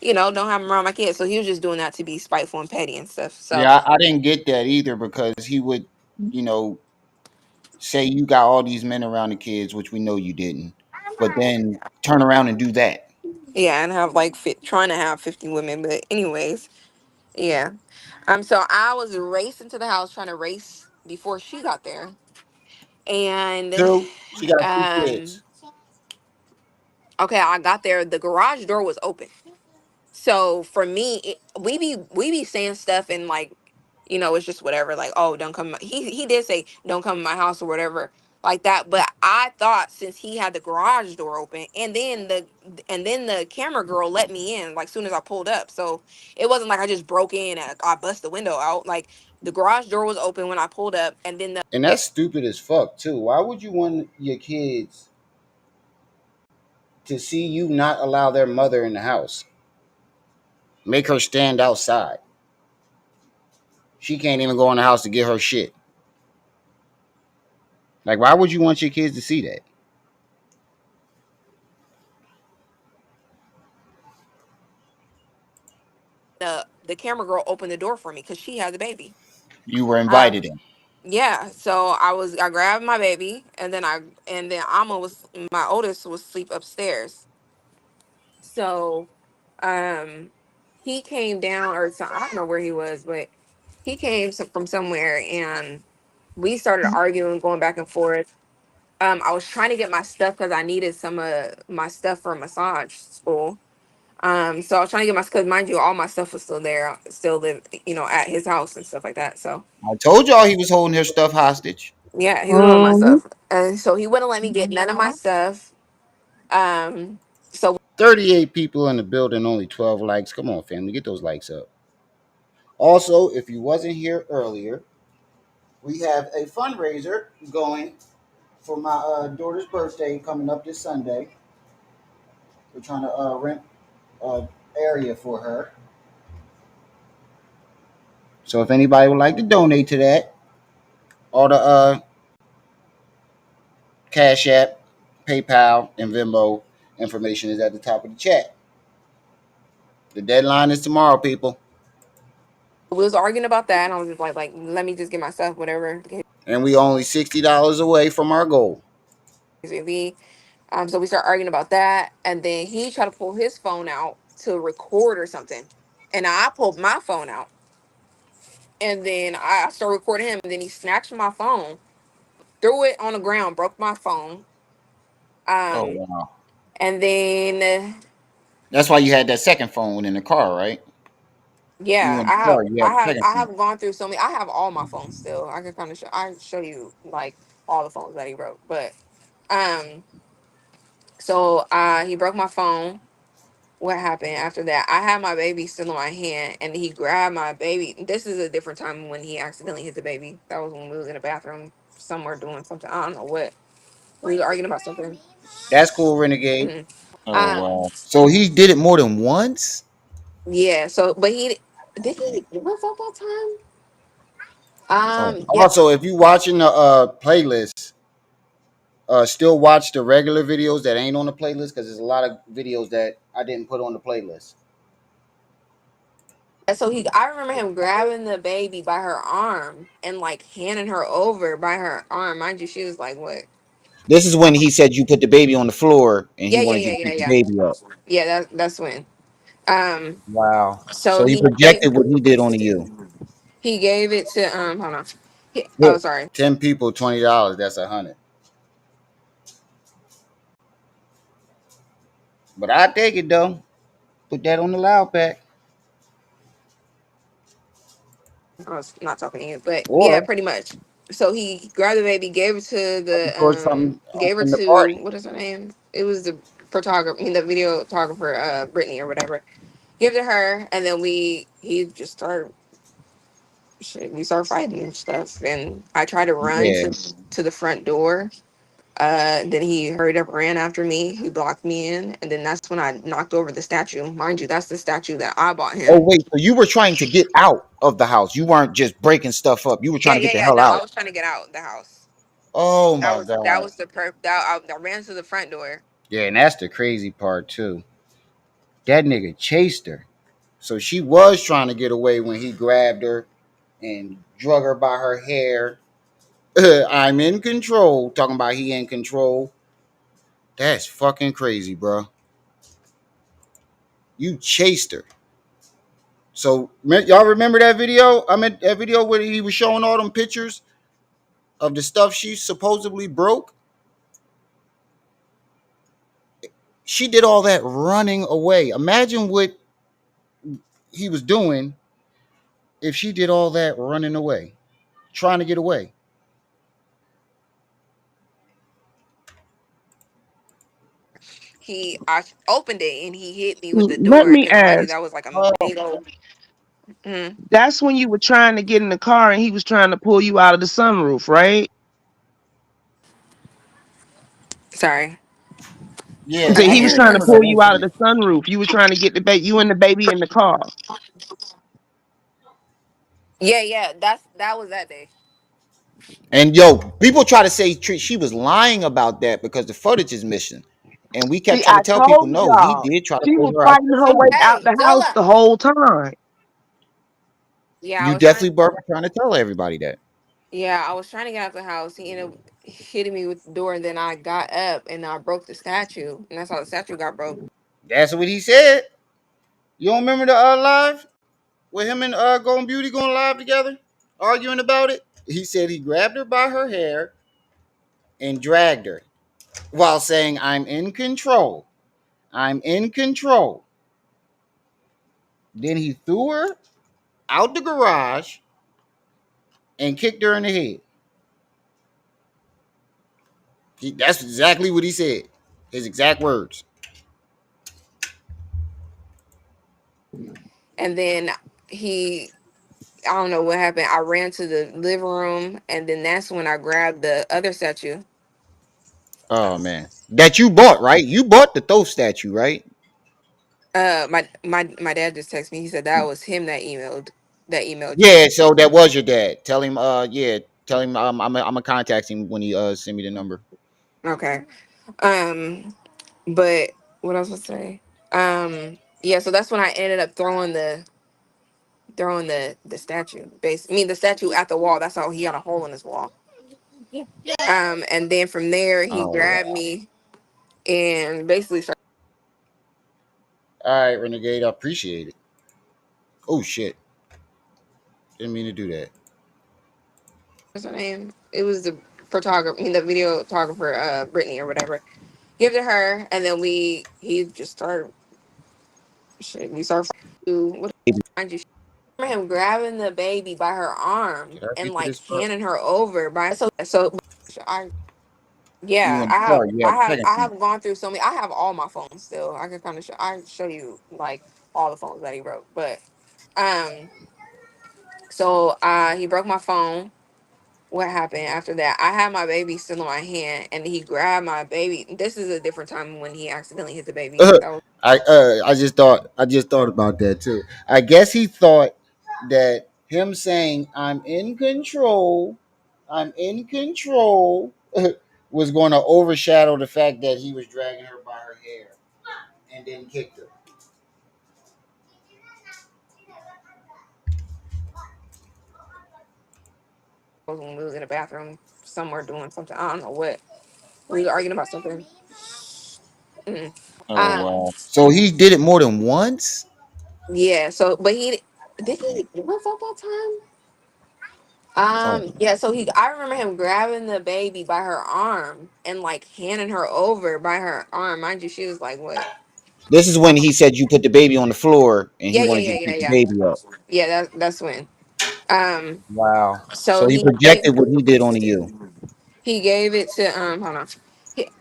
don't have him around my kids. So he was just doing that to be spiteful and petty and stuff. So Yeah, I didn't get that either because he would, you know, say you got all these men around the kids, which we know you didn't, but then turn around and do that. yeah, and have like trying to have 50 women, but anyways, yeah. So I was racing to the house trying to race before she got there, and Two, she got two um kids. okay, I got there. The garage door was open. So for me, we be saying stuff and like, it's just whatever. Like, oh, don't come. He did say don't come in my house or whatever like that. But I thought since he had the garage door open and then the camera girl let me in like soon as I pulled up. So it wasn't like I just broke in and I bust the window out. Like the garage door was open when I pulled up, and then the And that's stupid as fuck too. Why would you want your kids to see you not allow their mother in the house? Make her stand outside. She can't even go in the house to get her shit. Like, why would you want your kids to see that? the camera girl opened the door for me because she had the baby. You were Um, invited in. Yeah, so I grabbed my baby and then Alma was my oldest was asleep upstairs. So um he came down or I don't know where he was, but he came from somewhere and we started arguing, going back and forth. I was trying to get my stuff because I needed some of my stuff for massage school. So I was trying to get my because mind you, all my stuff was still there, still live, at his house and stuff like that. So I told y'all he was holding her stuff hostage. yeah, he was on my Mhm. stuff, and so he wouldn't let me get none of my stuff. So 38 people in the building, only 12 likes. Come on, family, get those likes up. Also, if you wasn't here earlier, we have a fundraiser going for my daughter's birthday coming up this Sunday. We're trying to rent an area for her. So if anybody would like to donate to that, all the Cash App, PayPal, and Venmo information is at the top of the chat. The deadline is tomorrow, people, we was arguing about that, and I was just like, let me just get my stuff, whatever. and we only $60 away from our goal. So we started arguing about that, and then he tried to pull his phone out to record or something, and I pulled my phone out, and then I started recording him, and then he snatched my phone, threw it on the ground, broke my phone, Oh um, wow! and then That's why you had that second phone in the car, right? You yeah, in the car, you had the second I phone. have gone through so many. I have all my phones still. I can kind of show you like all the phones that he broke, but. Um, so he broke my phone. What happened after that? I had my baby still in my hand, and he grabbed my baby. This is a different time when he accidentally hit the baby. That was when we was in the bathroom somewhere doing something. I don't know what. We were arguing about something. That's cool, Renegade. hmm Oh Um, wow. So he did it more than once? yeah. So, but he did he give us up that time? Oh. Yeah. Also, if you watching the playlist, still watch the regular videos that ain't on the playlist because there's a lot of videos that I didn't put on the playlist. So I remember him grabbing the baby by her arm and like handing her over by her arm. Mind you, she was like, what? This is when he said you put the baby on the floor and he Yeah, yeah, wanted you yeah, to yeah, pick the yeah. baby up. Yeah, that's when. Um, Wow. so So he he gave projected what he did onto you. he gave it to hold on. Oh, Look, sorry. 10 people, $20. That's 100. But I take it though. Put that on the loud pack. I was not talking to you, but yeah, Or pretty much. So he grabbed the baby, gave it to the for something gave her in the to party. what is her name? It was the photographer, I mean the videographer, Brittany or whatever. Give it to her, and then he just started shit. We started fighting and stuff, and I tried to run Yeah. to the front door. Then he hurried up, ran after me. He blocked me in, and then that's when I knocked over the statue. Mind you, that's the statue that I bought Oh him. wait, so you were trying to get out of the house. You weren't just breaking stuff up. You were trying Yeah, to yeah, get the yeah. hell No, I out. was trying to get out the house. Oh That my was that god. was the perp. That I ran to the front door. Yeah, and that's the crazy part too. That nigga chased her. So she was trying to get away when he grabbed her and drug her by her hair. I'm in control. Talking about he in control. That's fucking crazy, bro. You chased her. So y'all remember that video? I mean that video where he was showing all them pictures of the stuff she supposedly broke. She did all that running away. Imagine what he was doing if she did all that running away, trying to get away. I opened it and he hit me with the Let door me because mind you, ask. that was like a Oh, big old. Mm, That's when you were trying to get in the car and he was trying to pull you out of the sunroof, right? sorry. I yeah, said I he was do trying to remember pull that you out of incident. the sunroof. You were trying to get the baby, you and the baby in the car. Yeah, yeah. That was that day. And yo, people try to say she was lying about that because the footage is missing. And we kept See, trying to I tell people, told no, he y'all did try to she pull was her out fighting that her way sunroof. out Hey, the house Zola. the whole time. Yeah, I You was trying. definitely were trying to tell everybody that. Yeah, I was trying to get out the house. He ended up hitting me with the door, and then I got up and I broke the statue, and that's how the statue got broke. That's what he said. You don't remember the live with him and Golden Beauty going live together, arguing about it? He said he grabbed her by her hair and dragged her while saying, I'm in control. I'm in control. Then he threw her out the garage and kicked her in the head. That's exactly what he said. His exact words. And then he, I don't know what happened. I ran to the living room, and then that's when I grabbed the other statue. Oh man. That you bought, right? You bought the Thoth statue, right? My dad just texted me. He said that was him that emailed you. Yeah, so that was your dad. Tell him, yeah, tell him I'm gonna contact him when he send me the number. Okay. Um, but what else was I say? Yeah. So that's when I ended up throwing the statue. I mean the statue at the wall. That's how he had a hole in his wall. And then from there he Oh grabbed wow. me and basically started. All right, Renegade, I appreciate it. Oh shit. Didn't mean to do that. What's her name? It was the photographer. I mean the videographer, Brittany or whatever. Give it to her, and then he just started. Shit, we started. What mind you? Remember him grabbing the baby by her arm Did I and get to like this part? handing her over by so. You Yeah, in the car? You have a second I phone. have gone through so many. I have all my phones still. I can kind of show you like all the phones that he broke. But um, so he broke my phone. What happened after that? I had my baby still in my hand, and he grabbed my baby. This is a different time when he accidentally hit the baby. That was I just thought about that too. I guess he thought that him saying I'm in control was going to overshadow the fact that he was dragging her by her hair and then kicked her. when we was in the bathroom somewhere doing something. I don't know what. We were arguing about something. Mm. Oh Um, wow! So he did it more than once. yeah. So, but he did he was that that time? Oh, Yeah, so I remember him grabbing the baby by her arm and like handing her over by her arm. Mind you, she was like what? this is when he said you put the baby on the floor and he Yeah, yeah, wanted you yeah, to yeah, pick the yeah. baby up. Yeah, that's when. Um, Wow! so So he projected what he did onto you. he gave it to hold on.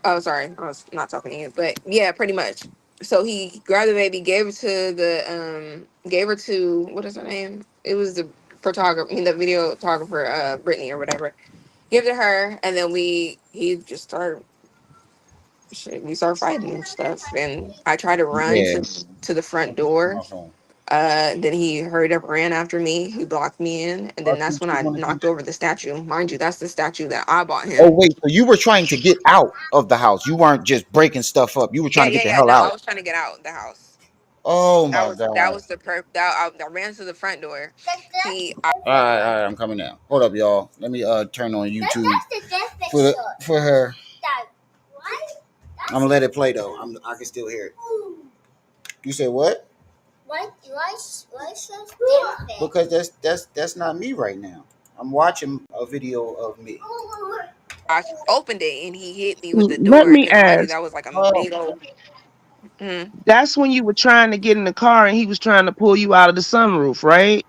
Oh, sorry, I was not talking to you, but yeah, pretty much. So he grabbed the baby, gave it to gave her to what is her name? It was the photographer, I mean the videographer, Brittany or whatever. Give it to her, and then he just started shit, we started fighting and stuff. And I tried to run Yeah. to the front door. My phone. Then he hurried up, ran after me. He blocked me in, and Why then that's can't when you I wanna do knocked over the statue. Mind you, that's the statue that I bought Oh him. wait, so you were trying to get out of the house. You weren't just breaking stuff up. You were trying Yeah, to get yeah, the yeah. hell No, I out. was trying to get out the house. Oh my That god. was the I ran to the front door. He All right, I'm coming now. Hold up, y'all. Let me turn on YouTube for her. I'm gonna let it play though. I can still hear it. You said what? Why so different? Because that's not me right now. I'm watching a video of me. I opened it and he hit me with the Let door me because mind you, ask. that was like a Oh, big old. Mm, That's when you were trying to get in the car and he was trying to pull you out of the sunroof, right?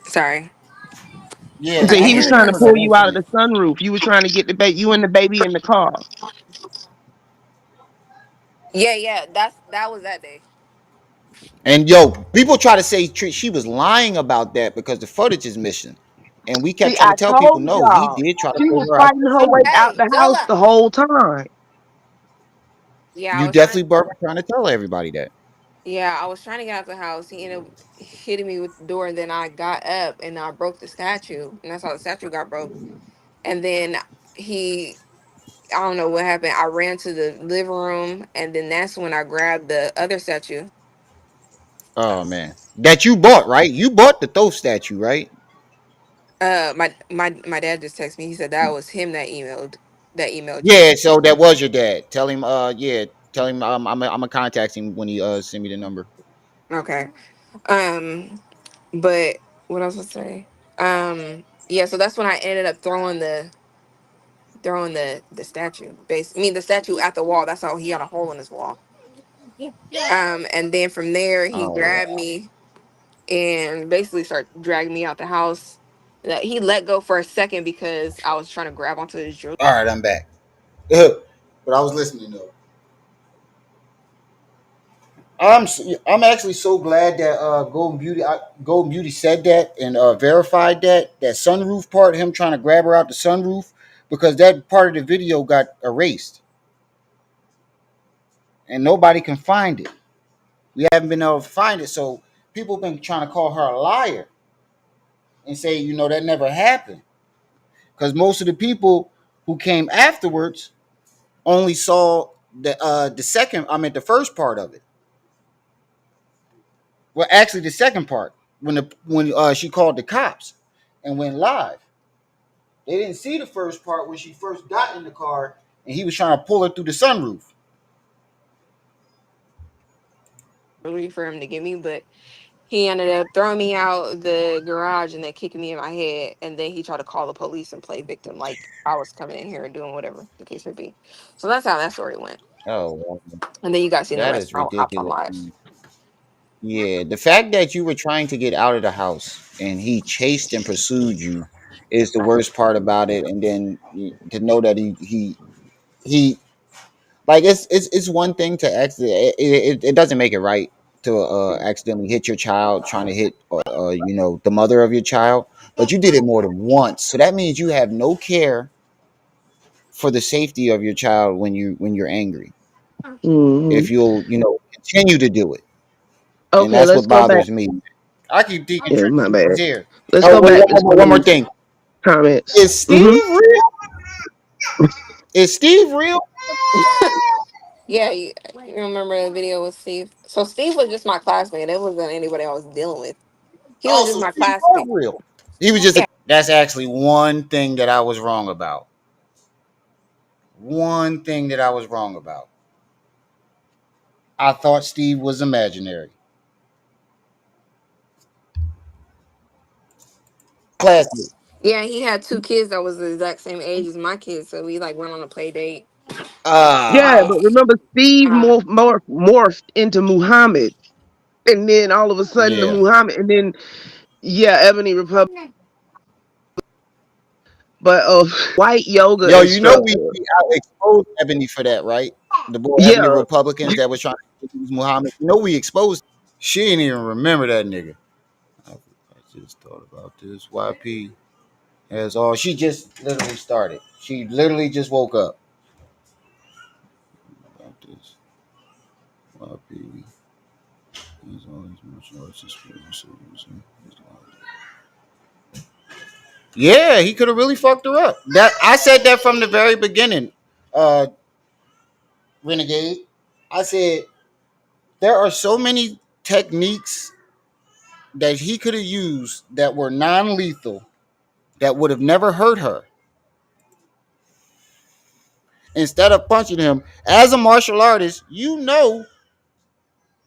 sorry. yeah, So I he hear was it trying to because I pull you out of mentioned the it. sunroof. You were trying to get the baby, you and the baby in the car. Yeah, yeah. That was that day. And yo, people try to say she was lying about that because the footage is missing. And we kept See, trying I to tell people, told no, he y'all. did try to She pull was her out fighting the her way sunroof. out Hey, the house Zola. the whole time. Yeah, I You was trying. definitely were trying to tell everybody that. Yeah, I was trying to get out the house. He ended up hitting me with the door, and then I got up and I broke the statue, and that's how the statue got broke. And then he, I don't know what happened. I ran to the living room, and then that's when I grabbed the other statue. Oh man. That you bought, right? You bought the Thoth statue, right? My dad just texted me. He said that was him that emailed you. Yeah, so that was your dad. Tell him yeah, tell him I'm gonna contact him when he send me the number. Okay. Um, but what else was I say? Yeah. So that's when I ended up throwing the statue. I mean the statue at the wall. That's how he had a hole in his wall. And then from there he Oh wow. grabbed me and basically started dragging me out the house. That he let go for a second because I was trying to grab onto his jewelry. All right, I'm back. But I was listening though. I'm actually so glad that Golden Beauty said that and verified that sunroof part, him trying to grab her out the sunroof, because that part of the video got erased and nobody can find it. We haven't been able to find it, so people have been trying to call her a liar and say, that never happened. Because most of the people who came afterwards only saw the second, I mean the first part of it. Well, actually, the second part when she called the cops and went live, they didn't see the first part when she first got in the car and he was trying to pull her through the sunroof. For him to get me, but he ended up throwing me out the garage and then kicking me in my head. And then he tried to call the police and play victim, like I was coming in here and doing whatever the case may be. So that's how that story went. Oh, well, And then you guys seen the that rest is when I hopped on ridiculous. live. Yeah, the fact that you were trying to get out of the house and he chased and pursued you, is the worst part about it. And then to know that he like it's one thing to accident. It doesn't make it right to accidentally hit your child trying to hit the mother of your child, but you did it more than once. So that means you have no care for the safety of your child when you're angry. Hmm. If you'll continue to do it, and Okay, that's let's what go back. bothers me. I keep thinking Yeah, my Trixie bad. was here. Let's Oh go wait, back to some one of more these thing. comments. Is Steve Hmm. real? Is Steve real? Yeah, you remember the video with Steve? So Steve was just my classmate. It wasn't anybody I was dealing with. He was Oh, just so my Steve was classmate. real. He was just a. Yeah. That's actually one thing that I was wrong about. One thing that I was wrong about. I thought Steve was imaginary. Classmate. Yeah, he had two kids that was the exact same age as my kids, so we like went on a play date. Yeah, Ah, but remember Steve Uh, morphed into Muhammad, and then all of a sudden the yeah. Muhammad, and then yeah, Ebony Republic, but white yoga Yo, instructor. we out exposed Ebony for that, right? The boy Ebony Yeah, Republicans that was trying to use Muhammad. We exposed. She didn't even remember that nigga. I just thought about this. YP has all. She just literally started. She literally just woke up. About this. YP has all these martial arts experiences. Yeah, he could have really fucked her up. That I said that from the very beginning. Uh, Renegade. I said there are so many techniques that he could have used that were non-lethal that would have never hurt her. Instead of punching him, as a martial artist,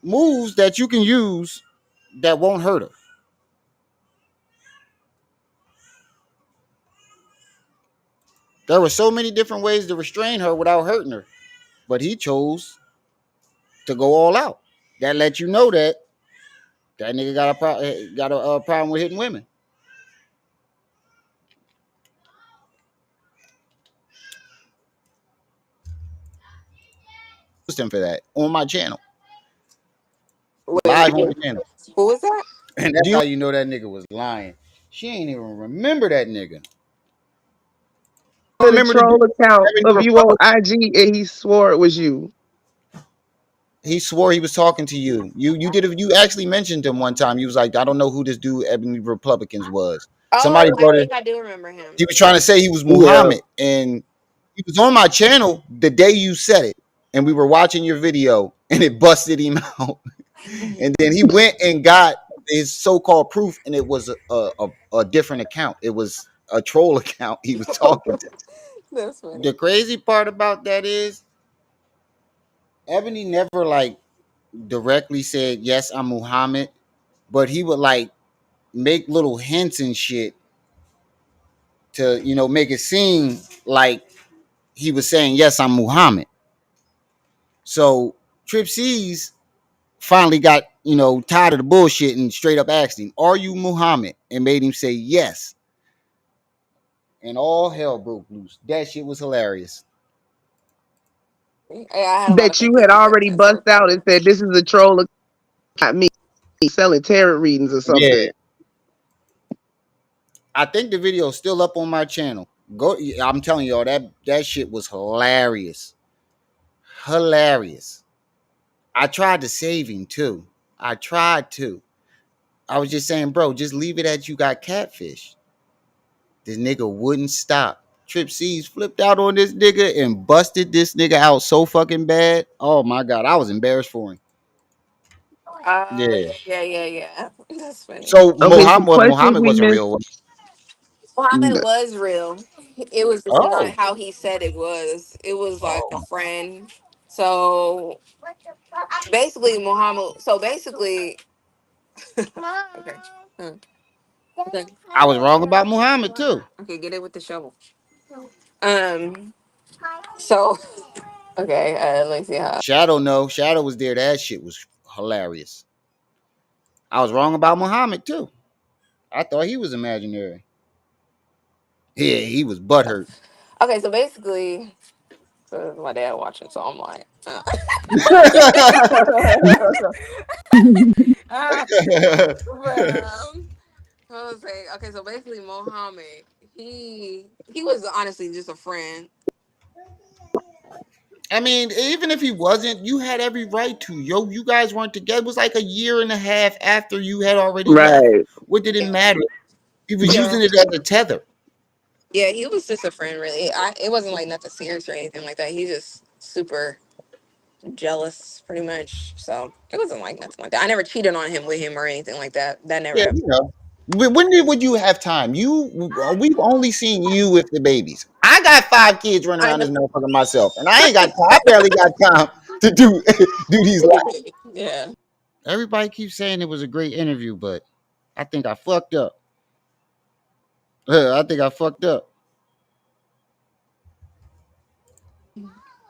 moves that you can use that won't hurt her. There were so many different ways to restrain her without hurting her, but he chose to go all out. That let you know that that nigga got a problem with hitting women. Used him for that on my channel, wait, live on the channel, who was that? and that's how you know that nigga was lying. She ain't even remember that nigga. I did a remember the dude troll account having of you on Republic. IG, and he swore it was you. He swore he was talking to you. You actually mentioned him one time. You was like, I don't know who this dude Ebony Republicans was. Somebody Oh, I brought it. think I do remember him. He was trying to say he was Yeah, Muhammad, and he was on my channel the day you said it, and we were watching your video, and it busted him out. And then he went and got his so-called proof, and it was a different account. It was a troll account he was talking to. That's The funny. crazy part about that is Ebony never like directly said, yes, I'm Muhammad, but he would like make little hints and shit to, make it seem like he was saying, yes, I'm Muhammad. So Trip C's finally got, tired of the bullshit and straight up asked him, are you Muhammad? And made him say yes. And all hell broke loose. That shit was hilarious. Yeah, I had a lot of that you people had who think already that's so bust out funny. and said this is a troll account, not me selling tarot readings or Yeah. something. I think the video is still up on my channel. Go I'm telling y'all that shit was hilarious. Hilarious. I tried to save him too. I tried to. I was just saying, bro, just leave it at you got catfish. This nigga wouldn't stop. Trip C's flipped out on this nigga and busted this nigga out so fucking bad. Oh my god, I was embarrassed for him. Yeah. Yeah. That's funny. So Okay, some Muhammad, well, questions Muhammad we wasn't missed. real. Muhammad was real. It was just not Oh. how he said it was. It was like a Oh. friend. So basically, Muhammad. So basically, okay. Hmm. Okay. I was wrong about Muhammad too. Okay, get it with the shovel. Um. So okay. Let me see how. Shadow no. Shadow was there. That shit was hilarious. I was wrong about Muhammad too. I thought he was imaginary. Yeah, he was butthurt. Okay, so basically, so my dad watching, so I'm like, uh, but I was saying, okay, so basically, Mohammed, he was honestly just a friend. I mean, even if he wasn't, you had every right to. Yo, you guys weren't together. It was like a year and a half after you had already left. Right. What did it Yeah, matter? He was yeah, using it as a tether. yeah. He was just a friend, really. It wasn't like nothing serious or anything like that. He just super jealous, pretty much. So it wasn't like nothing like that. I never cheated on him with him or anything like that. That never Yeah, happened. you know. When did would you have time? We've only seen you with the babies. I got 5 kids running I around know. this motherfucker myself, and I ain't got time. I barely got time to do do these lives. Yeah. Everybody keeps saying it was a great interview, but I think I fucked up. I think I fucked up.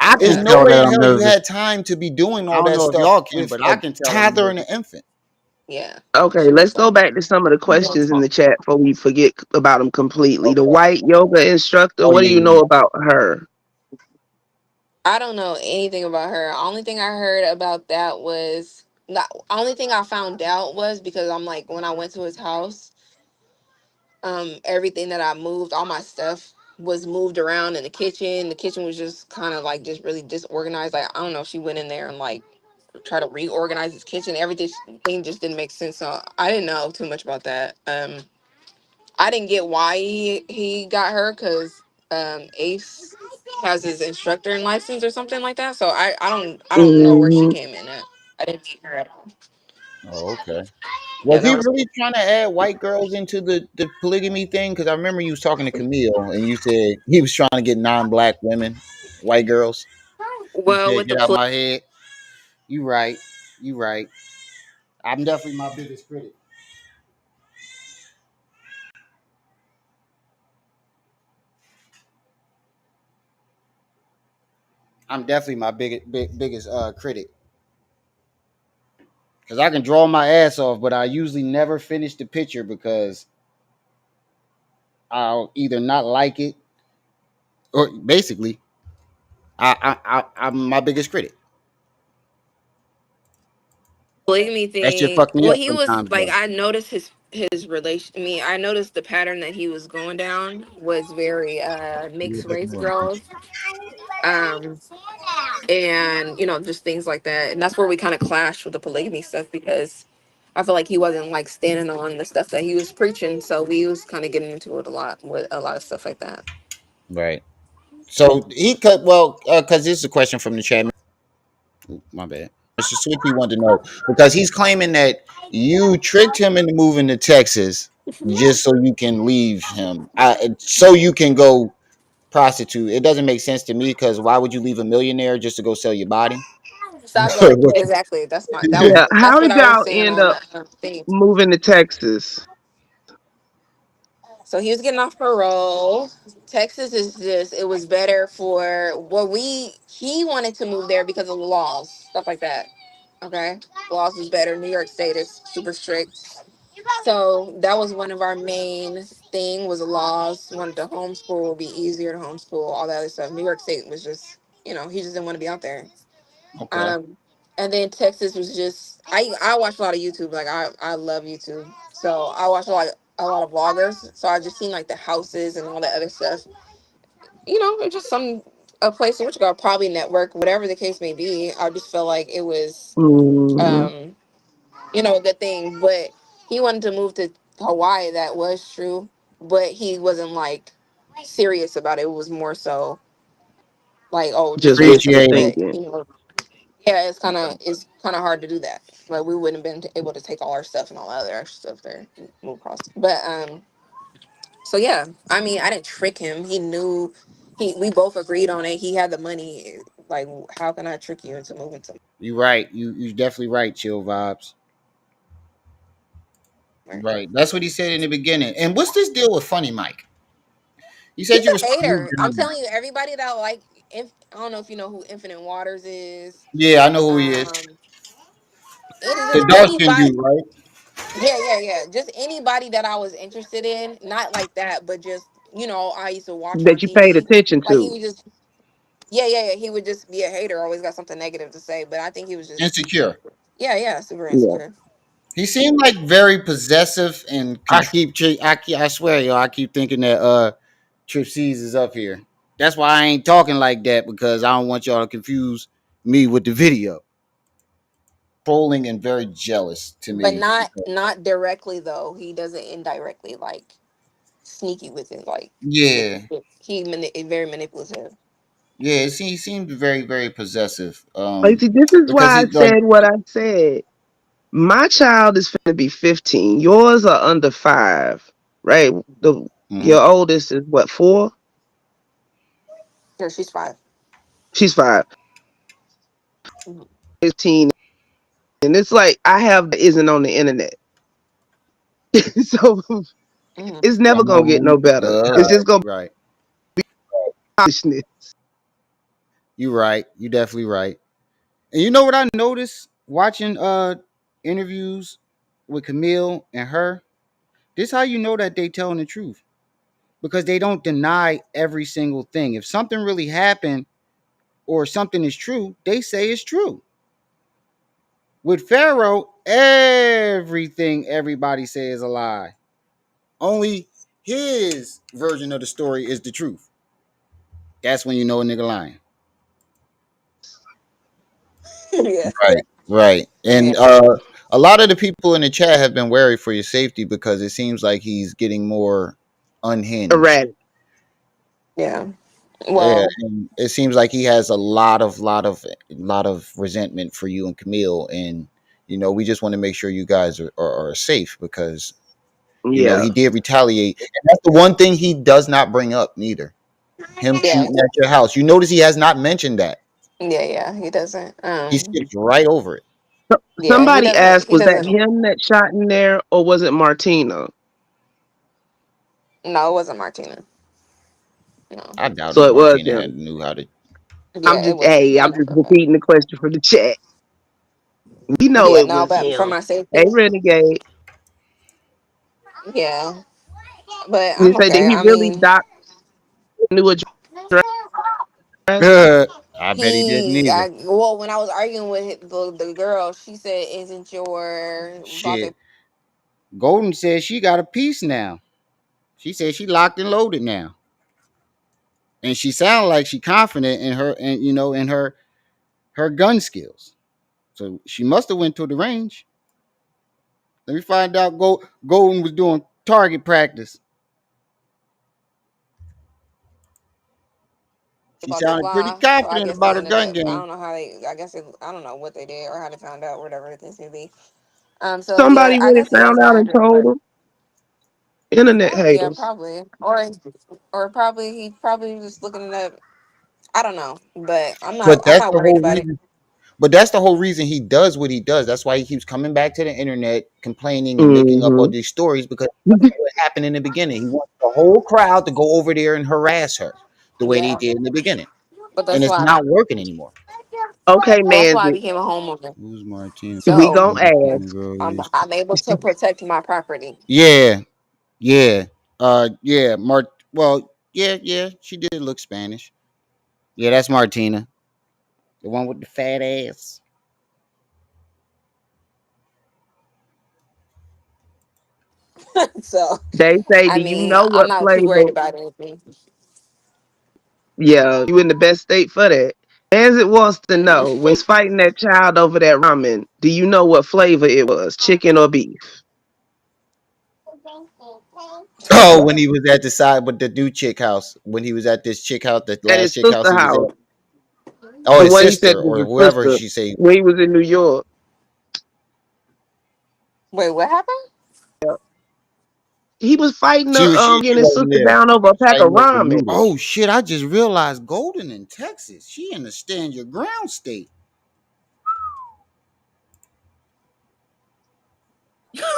I There's can no tell way that in I'm hell you nervous. had time to be doing I all don't that know if stuff y'all can, with but I a can tell I'm toddler and nervous. an infant. Yeah. Okay, She was let's go fun. back to some of the questions in the chat before we forget about them completely. The Okay. white yoga instructor, Oh what do yeah, you yeah, know yeah. about her? I don't know anything about her. Only thing I heard about that was not only thing I found out was because I'm like when I went to his house, everything that I moved, all my stuff was moved around in the kitchen. The kitchen was just kind of like just really disorganized. Like I don't know if she went in there and like try to reorganize his kitchen. Everything thing just didn't make sense. So I didn't know too much about that. I didn't get why he got her because Ace has his instructor and license or something like that. So I don't know where she Hmm. came in at. I didn't meet her at all. Oh, okay. Yeah, Was that he was really trying to add white girls into the polygamy thing? Because I remember you was talking to Camille and you said he was trying to get non-black women, white girls. You well said, with the "Get out my head." You right. You right. I'm definitely my biggest critic. I'm definitely my biggest critic because I can draw my ass off, but I usually never finish the picture because I'll either not like it or basically I'm my biggest critic. polygamy That shit thing. fucked me Well, up he was sometimes like though. I noticed his relation. I mean, I noticed the pattern that he was going down was very mixed race girls. Um, and just things like that, and that's where we kind of clashed with the polygamy stuff because I feel like he wasn't like standing on the stuff that he was preaching, so we was kind of getting into it a lot with a lot of stuff like that. Right. So he cut well because this is a question from the chat. Ooh, my bad. Mr. Switchy wanted to know because he's claiming that you tricked him into moving to Texas just so you can leave him, so you can go prostitute. It doesn't make sense to me because why would you leave a millionaire just to go sell your body? Stop right. What- Exactly. Yeah, That's how what did I was y'all saying end on up the thing. moving to Texas? So he was getting off parole. Texas is just it was better for he wanted to move there because of the laws, stuff like that. Okay. Laws is better. New York State is super strict. So that was one of our main thing was the laws. Wanted to homeschool, be easier to homeschool, all that other stuff. New York State was just, he just didn't want to be out there. okay, Um, and then Texas was just I watch a lot of YouTube. Like I love YouTube, so I watch a lot of vloggers. So I just seen like the houses and all that other stuff. It's just a place in which I probably network, whatever the case may be. I just felt like it was Hmm. um a good thing. But he wanted to move to Hawaii. That was true, but he wasn't like serious about it. It was more so like, oh, just Just visit. wishful appreciate it. But thinking. yeah, it's kind of hard to do that. Like we wouldn't have been able to take all our stuff and all the other extra stuff there, and move across. But so yeah, I mean, I didn't trick him. He knew. We both agreed on it. He had the money. Like, how can I trick you into moving You right. You definitely right. Chill vibes. somewhere? Right. That's what he said in the beginning. And what's this deal with Funny Mike? You said He's you a was hater. I'm telling you, everybody that like, I don't know if you know who Infinite Waters is. Yeah, I know who he is. Um, it is The just dark skinned anybody. dude, right? Yeah, yeah, yeah. Just anybody that I was interested in, not like that, but just I used to watch on that you paid TV. attention Like he to. was just, yeah, yeah, yeah. He would just be a hater, always got something negative to say. But I think he was just, Insecure. yeah, yeah, super Yeah. insecure. He seemed like very possessive and I swear, yo, I keep thinking that Trip C's is up here. That's why I ain't talking like that because I don't want y'all to confuse me with the video. Trolling and very jealous to But me. not directly though. He does it indirectly, like sneaky with it, like Yeah, very manipulative. yeah. He seemed very, very possessive. Like, see, this is Because why I he like, said what I said. My child is finna be 15. Yours are under 5, right? mhm. Your oldest is what, 4? Yeah, she's 5. She's 5. Mhm. 15. And it's like I have that isn't on the internet. So Mhm. it's never gonna get no better. It's just gonna Right. be foolishness. You right. You definitely right. And you know what I noticed watching interviews with Camille and her? This how you know that they telling the truth. Because they don't deny every single thing. If something really happened or something is true, they say it's true. With Pharaoh, everything everybody says is a lie. Only his version of the story is the truth. That's when you know a nigga lying. Yeah. Right. Right. And Yeah. a lot of the people in the chat have been wary for your safety because it seems like he's getting more unhinged. Erratic. Yeah. Yeah, Well, and it seems like he has a lot of resentment for you and Camille, and we just want to make sure you guys are safe because Yeah. he did retaliate. And that's the one thing he does not bring up, neither. Him yeah. cheating at your house. You notice he has not mentioned that. Yeah, yeah, he doesn't. He skips right over it. Yeah, he Somebody doesn't. asked, He was that doesn't. him that shot in there or was it Martina? No, it wasn't Martina. No. I doubt So if it was Martina him. had knew how to. Yeah, it was. I'm just repeating the question for the chat. We know Yeah, it no, was but for him. my Hey, safety. Renegade. Yeah, but You I'm say, did okay. he I really mean, doc knew address? I bet he didn't either. well, when I was arguing with the girl, she said, "Isn't your Vape?" Shit. Golden says she got a piece now. She said she locked and loaded now. And she sounded like she confident in her and in her gun skills. So she must have went to the range. Let me find out. Golden was doing target practice. She About to sounded pretty fly. So I confident guess they about her ended gun up. I game. don't know how they. I guess I don't know what they did or how they found out, whatever the case may be. So yeah, Somebody I went and guess he has found my out and address, told but him. Internet yeah, haters. probably, or probably he probably was looking it up. I don't know, but I'm not. But I'm that's not the worried whole about it. reason. But that's the whole reason he does what he does. That's why he keeps coming back to the internet, complaining and making up all Mm-hmm. these stories because what happened in the beginning. He wants the whole crowd to go over there and harass her the way they Yeah, did in the beginning. but And that's it's why. not working anymore. Okay, That's man. why I became a homeowner. Who's Martina? We So gonna ask. I'm able to protect my property. Yeah, yeah, yeah. Well, yeah, yeah. She did look Spanish. Yeah, that's Martina, the one with the fat ass. So They say, I do you mean, know I'm what not too worried flavor? about anything. Yeah, you in the best state for that. As it wants to know, when he's fighting that child over that ramen, do you know what flavor it was, chicken or beef? Oh, What? when he was at the side with the new chick house, when he was at this chick house, the At last his chick house sister he was house, at. Oh, the his one he said sister was or his whoever sister, she say. when he was in New York. Wait, what happened? He was fighting She getting his wasn't sister there. down over a pack of Fighting over ramen. noodles. Oh shit! I just realized Golden in Texas. She in the stand your ground state.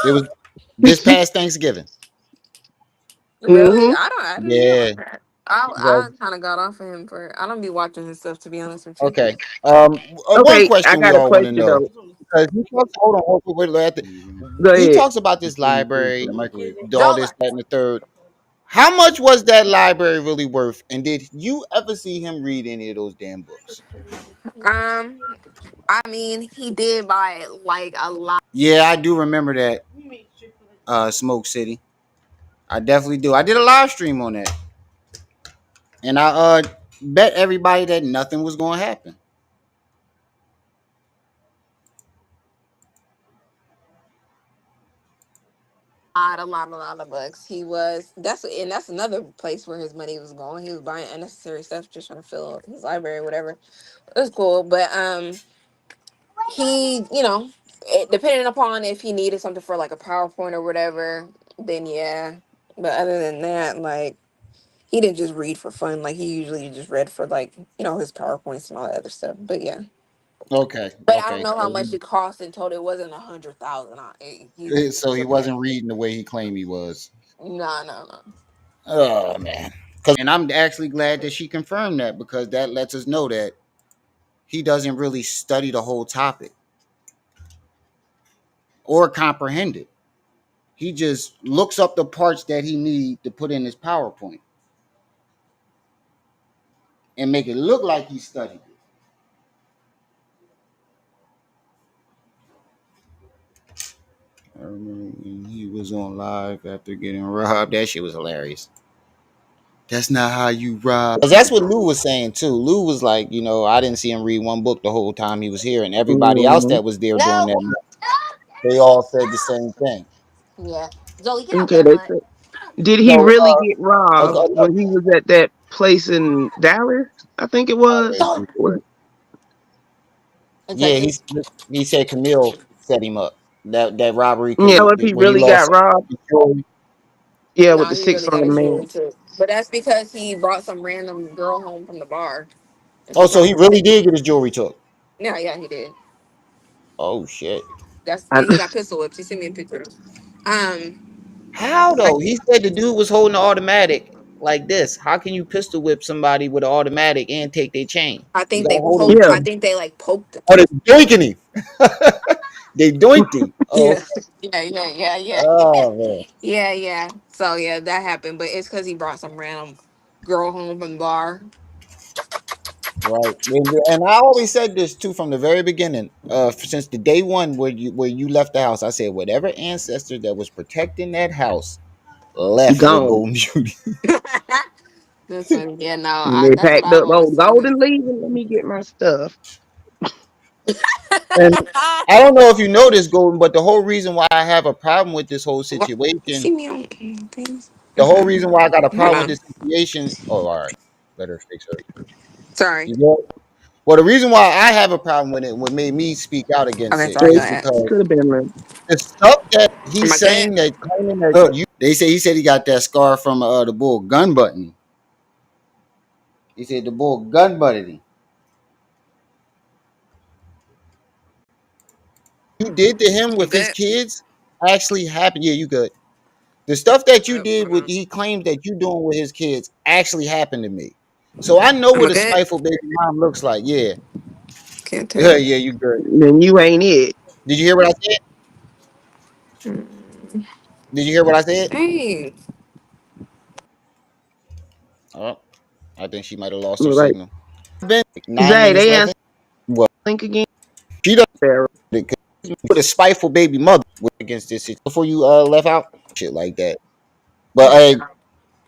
It was this past Thanksgiving. Really? Mm-hmm. I didn't hear Yeah. about that. Well, I kind of got off of him for. I don't be watching his stuff, to be honest with you. okay. One Okay, I question we got a all want to question know though. because he talks. Hold on, wait, Go he ahead. talks about this library, all this, that, and the third. How much was that library really worth? And did you ever see him read any of those damn books? Um, I mean, he did buy like a lot. Yeah, I do remember that. Smoke City. I definitely do. I did a live stream on that, and I bet everybody that nothing was going to happen. A lot of books. He was that's another place where his money was going. He was buying unnecessary stuff, just trying to fill up his library, whatever. It was cool, but he, depending upon if he needed something for like a PowerPoint or whatever, then yeah. But other than that, like he didn't just read for fun. Like he usually just read for like his PowerPoints and all that other stuff. But yeah. Okay, But I don't okay. know how So much it cost and told it wasn't 100,000. He so he took that. wasn't reading the way he claimed he was. No, no, no. Oh man. And I'm actually glad that she confirmed that because that lets us know that he doesn't really study the whole topic or comprehend it. He just looks up the parts that he need to put in his PowerPoint and make it look like he studied it. I remember when he was on live after getting robbed. That shit was hilarious. That's not how you rob. Because that's what Lou was saying too. Lou was like, I didn't see him read one book the whole time he was here, and everybody else Hmm. that was there during No. that, they all said the same thing. Yeah. Jolie, get out Okay, that they mud. said, did he So, really get robbed uh, when he was at that place in Dallas? I think it was. Jolie. In yeah, Texas. he said Camille set him up. That robbery Yeah, if he when he really got lost robbed. his jewelry. Yeah, with No, the he six really on got the his man. jewelry too. But that's because he brought some random girl home from the bar. And Oh, she so tried he to really take did get his jewelry took. Yeah, yeah, he did. Oh shit. I, He got pistol whipped. He sent me a picture. Um How I, though? He said the dude was holding the automatic like this. How can you pistol whip somebody with an automatic and take their chain? I You think gotta they hold him. poked yeah, I think they like poked him. Oh, they doinking him. They doinked him. Oh, Yeah. Yeah, yeah, yeah, yeah. oh man. Yeah, yeah. So yeah, that happened. But it's because he brought some random girl home from the bar. Right. And I always said this too from the very beginning. Since the day one where you left the house, I said whatever ancestor that was protecting that house left with gone. Golden Beauty. That's funny. Yeah, no, And they that's what packed I've up always old said. golden leaf and let me get my stuff. And I don't know if you know this, Golden, but the whole reason why I have a problem with this whole What? You situation, see me on things? the whole reason why I got a Hold problem with on. this situation. Oh, all right. Let her fix her. Sorry. You know? Well, the reason why I have a problem with it, what made me speak out against Okay, it, sorry. They Go is ahead. because could have been like, the stuff that Am he's I good? saying that claiming that they say he said he got that scar from the bull gun button. He said the bull gun butted him. You did to him I'm with his good. kids actually happened. Yeah, you good. The stuff that you Hold did with on. he claims that you doing with his kids actually happened to me. So I know Am I what a good? spiteful baby mom looks like. Yeah. Can't Yeah, tell. yeah, you good. then you ain't it. Did you hear what I said? Did you hear what I said? Dang. Oh, I think she might have lost her Like, signal. Been like nine Zay, minutes they left. asked Well, Link again. she doesn't Pharaoh. put a spiteful baby mother against this situation before you left out. Shit like that. But Hmm.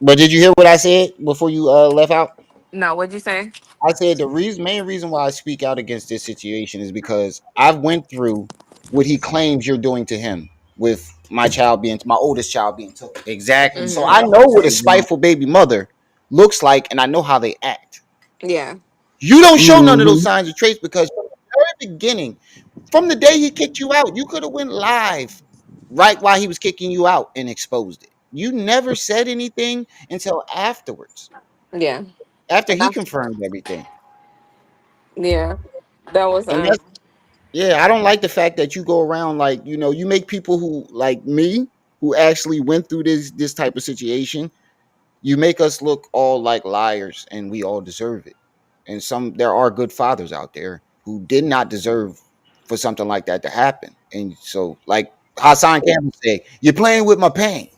but did you hear what I said before you left out? No, what'd you say? I said main reason why I speak out against this situation is because I've went through what he claims you're doing to him with my oldest child being taken. Exactly. So Mm-hmm. I know what a spiteful baby mother looks like, and I know how they act. Yeah. You don't show none of those Mm-hmm. signs or traits because from the very beginning, from the day he kicked you out, you could have went live right while he was kicking you out and exposed it. You never said anything until afterwards, Yeah. after And he I, confirmed everything. yeah. That was And that's yeah, I don't like the fact that you go around like, you make people who like me, who actually went through this type of situation, you make us look all like liars and we all deserve it. And there are good fathers out there who did not deserve for something like that to happen. And so like Hassan Campbell said, you're playing with my pain.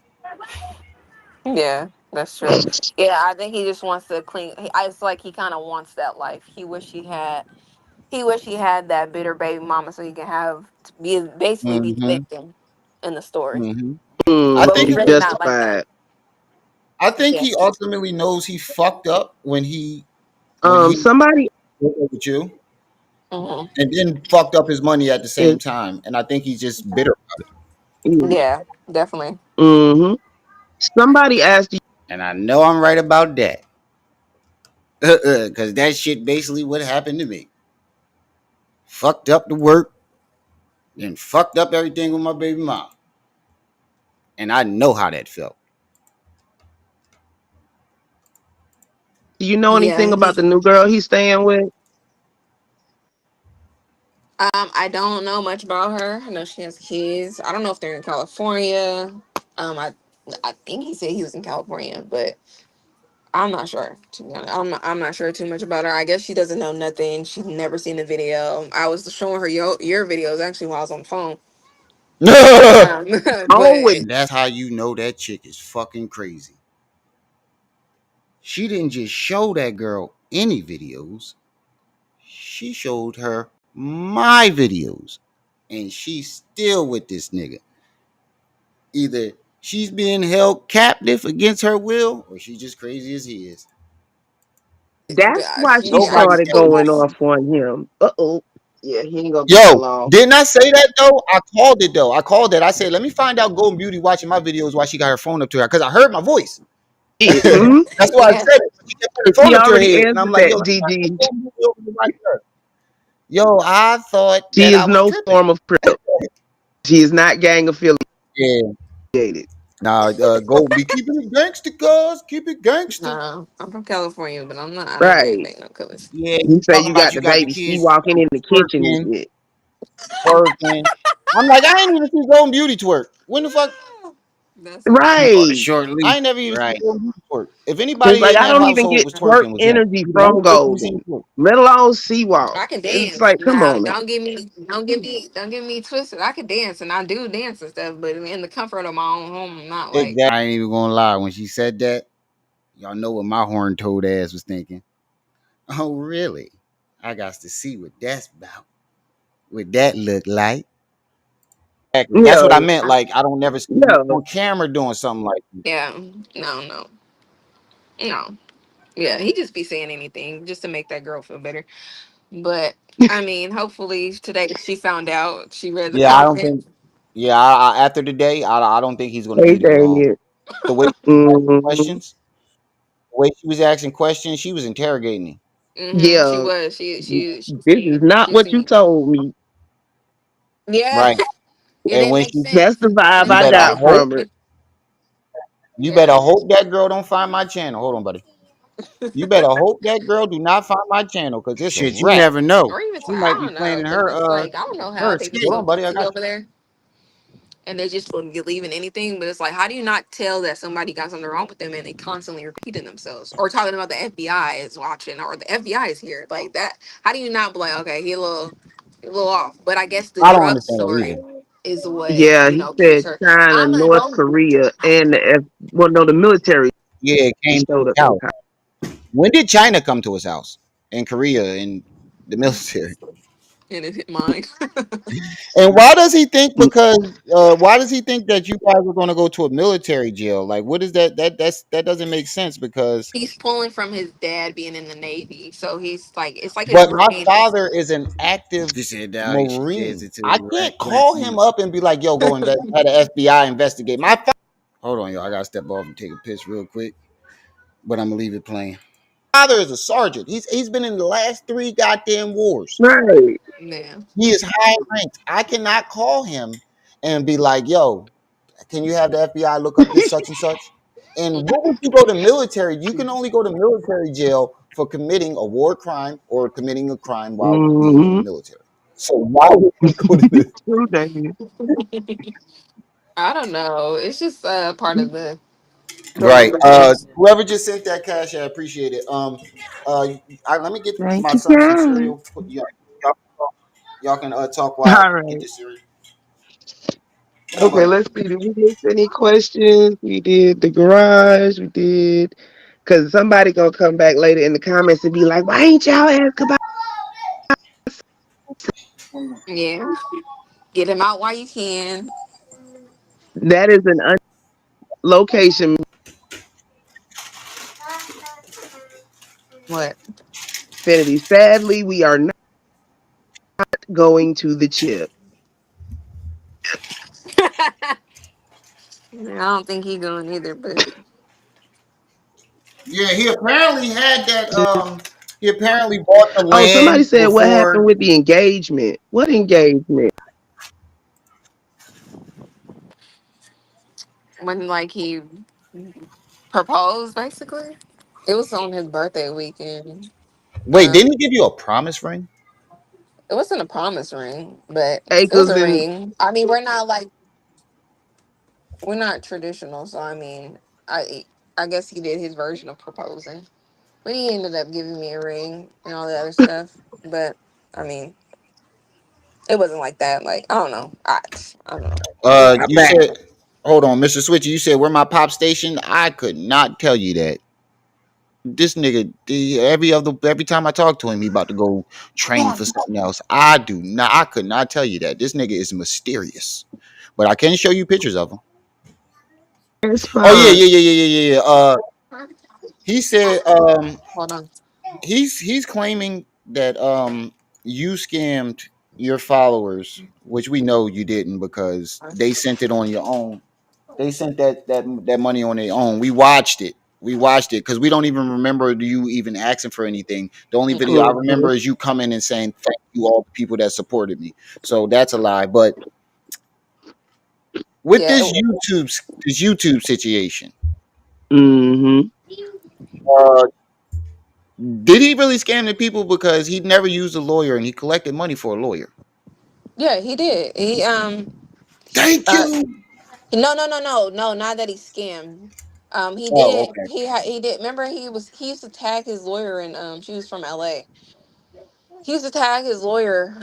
Yeah. That's true. Yeah, I think he just wants to clean. It's like he kind of wants that life. He wish he had. He wish he had that bitter baby mama so he can have be basically be the Mm-hmm. victim in the story. Mm-hmm. I But think we Mm-hmm. it really was. not like that. Justified. I think Yeah. he ultimately knows he fucked up when he Somebody broke up with you, Hmm. and then fucked up his money at the is same time. And I think he's just bitter. Yeah, definitely. mm-hmm. Somebody asked you, And I know I'm right about that. Because that shit basically what happened to me. Fucked up the work, then fucked up everything with my baby mom. And I know how that felt. do you know Yeah. anything about the new girl he's staying with? I don't know much about her. I know she has kids. I don't know if they're in California. I think he said he was in California, but I'm not sure. To be honest, I'm not sure too much about her. I guess she doesn't know nothing. She's never seen the video. I was showing her your videos actually while I was on the phone. And Um, Oh, with but that's how you know that chick is fucking crazy. She didn't just show that girl any videos, she showed her my videos. And she's still with this nigga. Either she's being held captive against her will, or she's just crazy as he is. that's why she Nobody started said going nothing. off on him. Uh-oh. Yeah, he ain't gonna be there Yo, long. didn't I say that though? I called it though. I called it. I said, let me find out Golden Beauty watching my videos while she got her phone up to her. Because I heard my voice. Yeah. Mm-hmm. That's why I yeah, said it. She kept her phone She up to her already head. And I'm answered like, yo, that, let me find out Gigi. Golden Beauty over here watching her. Yo, I thought She that is I was no tripping. form of crip. She is not gang affiliated. Yeah. Nah, go be keeping it gangster, cuz. Keep it gangster. no, I'm from California, but I'm not. I don't gang Right. bang no colors. Yeah, You you say talking you about got you the got the baby. She kids walking in the kitchen and twerking, shit. twerking. I'm like, I ain't even see Golden Beauty twerk. When the fuck? That's funny. Right. I ain't never even seen Golden Beauty twerk. If It's anybody like in I that don't even household get was twerk twerking, was him. energy He the from only person we seen Golden. twerk. Let alone Seawalk. I can It's dance. like, come Now, on now. don't get me twisted. I can dance, and I do dance and stuff. But in the comfort of my own home, I'm not like. Exactly. I ain't even gonna lie. When she said that, y'all know what my horn toad ass was thinking. Oh, really? I got to see what that's about. What that look like. Exactly. That's what I Yo, meant. Like, I don't never see you yo, on camera doing something like that. Yeah, no, no, no. Yeah, he just be saying anything just to make that girl feel better. But I mean, hopefully today she found out. She read the Yeah, I don't think. comments. Yeah, after the day, I don't think he's gonna hey mute him long. Damien. The way Mm-hmm. questions, the way she was asking questions, she was interrogating him. She Yeah, was. She this is seemed. not She what you seemed. told me. Yeah, Right. it And didn't when make she, That's sense. the It vibe didn't you I make better got hope, from sense. her. you better Yeah, hope that girl don't find my channel. Hold on, buddy. You better hope that girl do not find my channel because it's a Shit, you wrap. never know. or even She I might be don't know planning because her it's like I don't know how her they just Hold escape. so on, buddy. I easy got over there. And they just wouldn't believe in anything. But it's like, how do you not tell that somebody got something wrong with them and they constantly repeating themselves or talking about the FBI is watching or the FBI is here like that? How do you not be like, okay, he a little off? But I guess the I don't drug understand that story either. is what Yeah, he keeps said her. China, I'm a North don't. Korea, and well, no, the military Yeah, it came to showed his up in house. When did China come to his house? In Korea, in the military. And it hit mine. And why does he think? Because why does he think that you guys are going to go to a military jail? Like, what is that? That doesn't make sense. Because, He's pulling from his dad being in the Navy, so he's like, it's like his but my brain is. father is an active She said, "Dog, she says Marine. it to I the can't right call him people." up and be like, "Yo, go invest." Had the FBI investigate. Hold on, yo. I gotta step off and take a piss real quick. But I'm gonna leave it playing. Father is a sergeant. He's been in the last three goddamn wars. Right. Yeah. He is high ranked. I cannot call him and be like, "Yo, can you have the FBI look up this such and such?" And what would you go to military? You can only go to military jail for committing a war crime or committing a crime while being in the Mm-hmm. military. So why would he go to this? True, Damien. I don't know. It's just part of the Right. rules. Whoever just sent that cash, I appreciate it. Uh, let me get Thank my you, son some God. cereal. Y'all, y'all can talk while I All get right. the cereal. Okay, let's see. Did we miss any questions? We did the garage. We did. Because somebody going to come back later in the comments and be like, why ain't y'all ask about Yeah. Get him out while you can. that? Is an location. What? Infinity. Sadly, we are not going to the chip. I don't think he going either, but Yeah, he apparently had that. He apparently bought the Oh, somebody land said what happened before. with the engagement? What engagement? when like he proposed, basically. It was on his birthday weekend. Wait, Um, didn't he give you a promise ring? it wasn't a promise ring, but it was Acres a and ring. I mean, we're not traditional, so I mean, I guess he did his version of proposing. But he ended up giving me a ring and all the other stuff. But I mean, it wasn't like that. Like I don't know. I don't know. I'm You back. said, hold on, Mr. Switcher. You said where my pop station? I could not tell you that. This nigga, every time I talk to him, he about to go train for something else. I do not. I could not tell you that. This nigga is mysterious, but I can show you pictures of him. It's Oh yeah, fine. yeah, yeah, yeah, yeah, yeah, yeah. He said, Hold on. he's claiming that you scammed your followers, which we know you didn't because they sent it on your own. They sent that money on their own. We watched it. We watched it because we don't even remember you even asking for anything. The only video I Hmm. remember is you coming and saying thank you all the people that supported me. So that's a lie. But with Yeah. this YouTube situation, Hmm. uh, did he really scam the people because he never used a lawyer and he collected money for a lawyer? Yeah, he did. Thank Uh, you. no, not that he scammed. He Oh, did. okay. He did. Remember, he used to tag his lawyer, and she was from L.A. He used to tag his lawyer.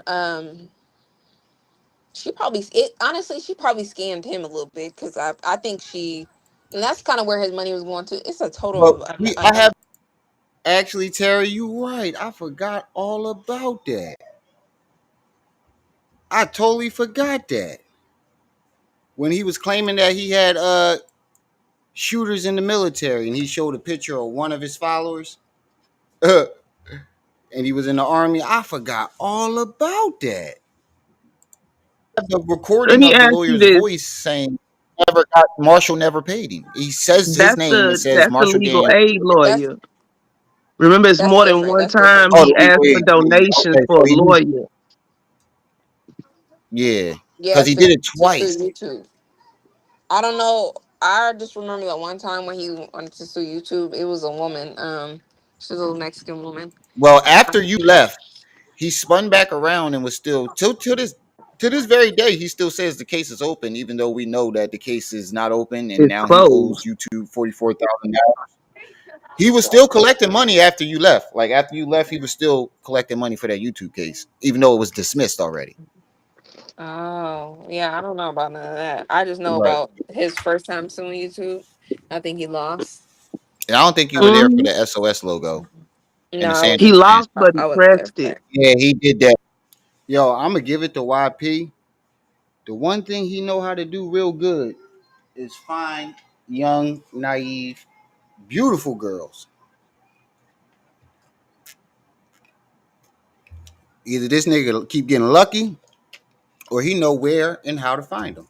She probably it honestly she probably scammed him a little bit because I think and that's kind of where his money was going to. It's a But total of I have actually, Terry, you right. I forgot all about that. I totally forgot that. When he was claiming that he had shooters in the military and he showed a picture of one of his followers and he was in the army. I forgot all about that. The Let recording me of the ask you lawyer's this. voice saying Marshall never paid him. He says his That's name and the says that's the Marshall legal Daniel. aid that's lawyer. Remember, it's that's more than different. one That's different. time Oh, he the asked legal for aid. donations Okay, for so a he lawyer. yeah, Yeah, because he did it to sue twice. YouTube. I don't know. I just remember that one time when he wanted to sue YouTube. It was a woman. She's a little Mexican woman. Well, after you left, he spun back around and was still to this very day he still says the case is open, even though we know that the case is not open, and It's now he owes closed. YouTube $44,000. He was still collecting money after you left. Like after you left, he was still collecting money for that YouTube case, even though it was dismissed already. Oh, yeah. I don't know about none of that. I just know Right. about his first time suing YouTube. I think he lost. And I don't think you were there for Hmm. the SOS logo No, and the I Sanders He wasn't. chant. lost, but he I wasn't there pressed for it. that. Yeah, he did that. Yo, I'm gonna give it to YP. The one thing he know how to do real good is find young, naive, beautiful girls. Either this nigga keep getting lucky, or he know where and how to find them.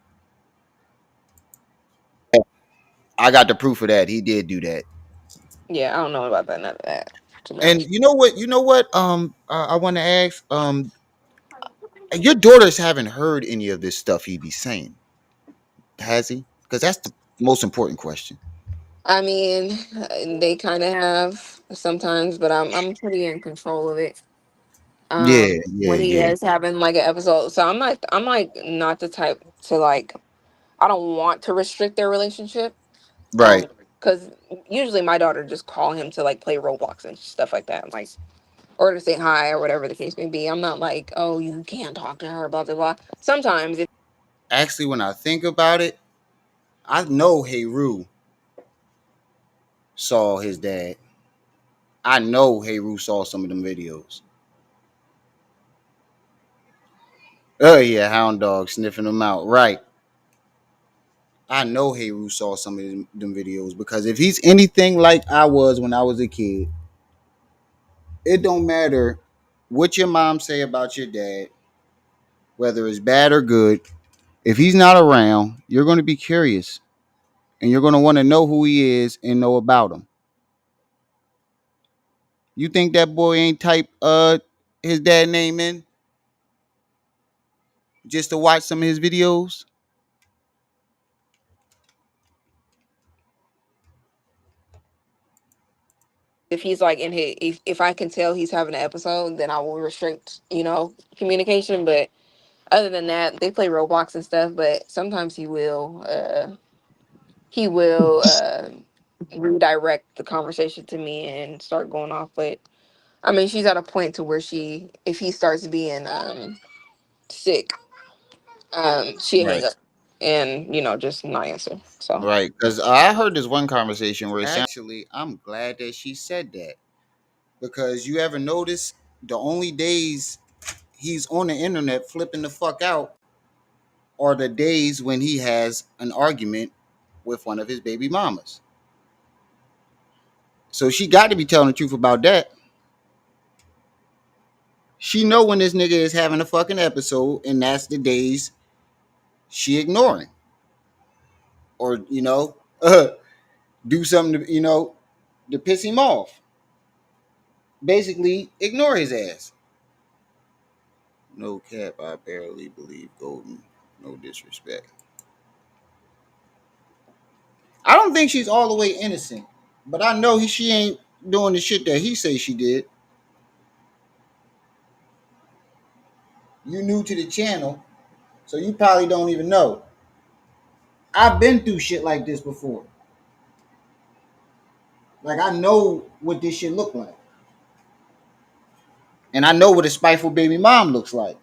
I got the proof of that. He did do that. Yeah, I don't know about that. None of that. To be And honest. you know what? You know what? I want to ask. Your daughters haven't heard any of this stuff he be saying, has he? Because that's the most important question. I mean, they kind of have sometimes, but I'm pretty in control of it. Yeah, yeah, When he yeah. is having like an episode, so I'm like not the type to like. I don't want to restrict their relationship. Right. Um, because usually my daughter just call him to like play Roblox and stuff like that, like or to say hi or whatever the case may be. I'm not like, oh, you can't talk to her, blah blah blah. Sometimes Actually, when I think about it, I know Heru saw his dad. I know Heru saw some of them videos. Oh yeah, hound dog sniffing them out. Right. I know Heru saw some of them videos because if he's anything like I was when I was a kid, it don't matter what your mom say about your dad, whether it's bad or good. If he's not around, you're going to be curious and you're going to want to know who he is and know about him. You think that boy ain't type his dad name in just to watch some of his videos? If he's like in his, if I can tell he's having an episode, then I will restrict, communication. But other than that, they play Roblox and stuff. But sometimes he will redirect the conversation to me and start going off. But I mean, she's at a point to where if he starts being sick, she hang Right. up and just not answer. So Right. Because I heard this one conversation where it actually, I'm glad that she said that. Because you ever notice the only days he's on the internet flipping the fuck out are the days when he has an argument with one of his baby mamas. So she got to be telling the truth about that. She know when this nigga is having a fucking episode, and that's the days she ignoring or do something to piss him off. Basically, ignore his ass. No cap, I barely believe Golden. No disrespect. I don't think she's all the way innocent, but I know she ain't doing the shit that he say she did. You new to the channel, so you probably don't even know. I've been through shit like this before. Like I know what this shit look like, and I know what a spiteful baby mom looks like.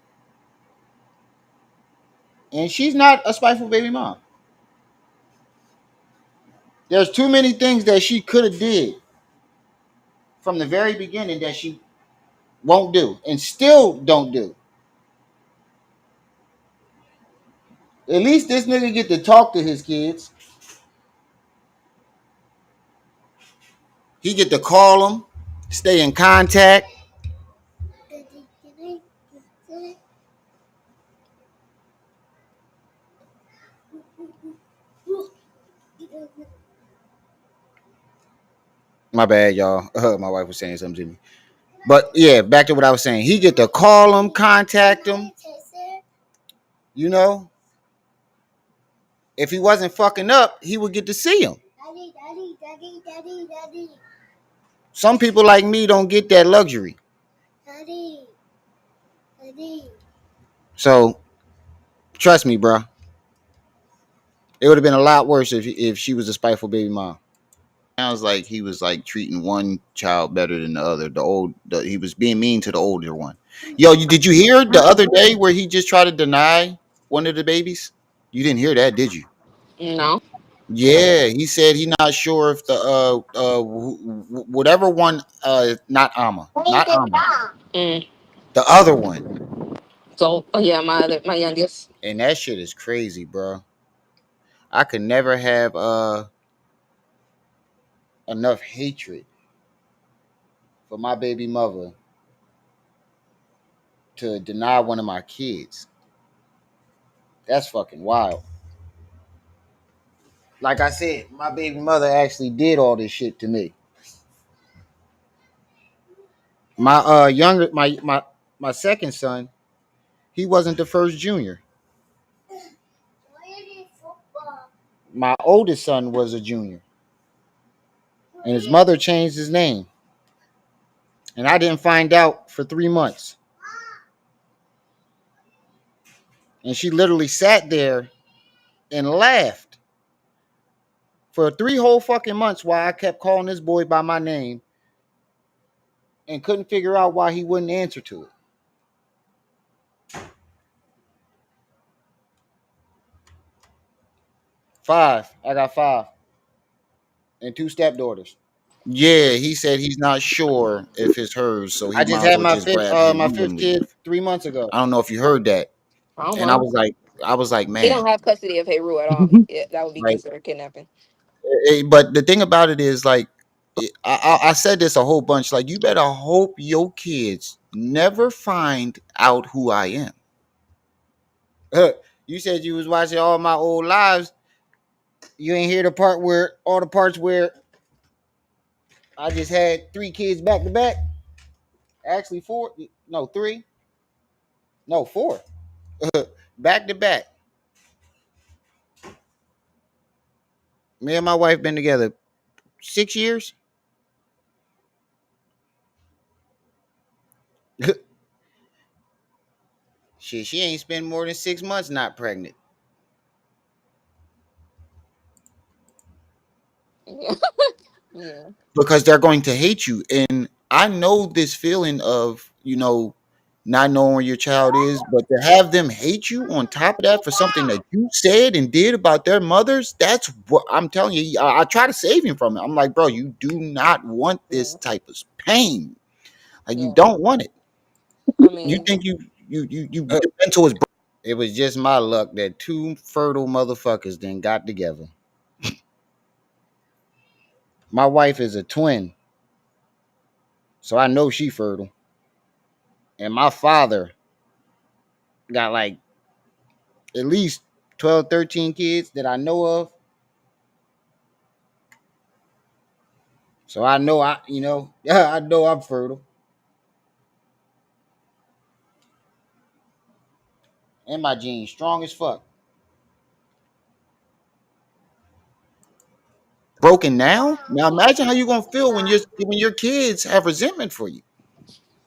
And she's not a spiteful baby mom. There's too many things that she could have did from the very beginning that she won't do and still don't do. At least this nigga get to talk to his kids. He get to call them, stay in contact. My bad, y'all. My wife was saying something to me. But yeah, back to what I was saying. He get to call him, contact him. You know, if he wasn't fucking up, he would get to see him. Some people like me don't get that luxury. So trust me, bro. It would have been a lot worse if she was a spiteful baby mom. Sounds like he was like treating one child better than the other. He was being mean to the older one. Yo, did you hear the other day where he just tried to deny one of the babies? You didn't hear that, did you? no. Yeah, he said he not sure if the whatever one not Amma, Mm. the other one. So yeah, my youngest. And that shit is crazy, bro. I could never have enough hatred for my baby mother to deny one of my kids. That's fucking wild. Like I said, my baby mother actually did all this shit to me. My younger my second son, he wasn't the first junior. My oldest son was a junior, and his mother changed his name, and I didn't find out for 3 months. And she literally sat there and laughed for 3 whole fucking months while I kept calling this boy by my name and couldn't figure out why he wouldn't answer to it. Five. I got five and two stepdaughters. Yeah, he said he's not sure if it's hers, so he I just might as had well just grab my you fifth and kid leave. 3 months ago. I don't know if you heard that, I don't and I know. was like, He man, don't have custody of Heru at all. Yeah, that would be like, considered kidnapping. but the thing about it is, like, I said this a whole bunch. Like, you better hope your kids never find out who I am. You said you was watching all my old lives. You ain't hear the part where all the parts where I just had three kids back to back. Actually, four. No, three. No, four. Back to back. Me and my wife been together 6 years. She ain't spent more than 6 months not pregnant. Yeah. Yeah. Because they're going to hate you. And I know this feeling of, not knowing where your child is, but to have them hate you on top of that for something that you said and did about their mothers, that's what I'm telling you. I try to save him from it. I'm like, bro, you do not want this Yeah. type of pain. Like, you Yeah. don't want it. I You mean, think your mental is broken. It was just my luck that two fertile motherfuckers then got together. My wife is a twin, so I know she fertile. And my father got like at least 12, 13 kids that I know of. So I know I know I'm fertile. And my genes strong as fuck. Broken now. Now imagine how you're gonna feel when your kids have resentment for you.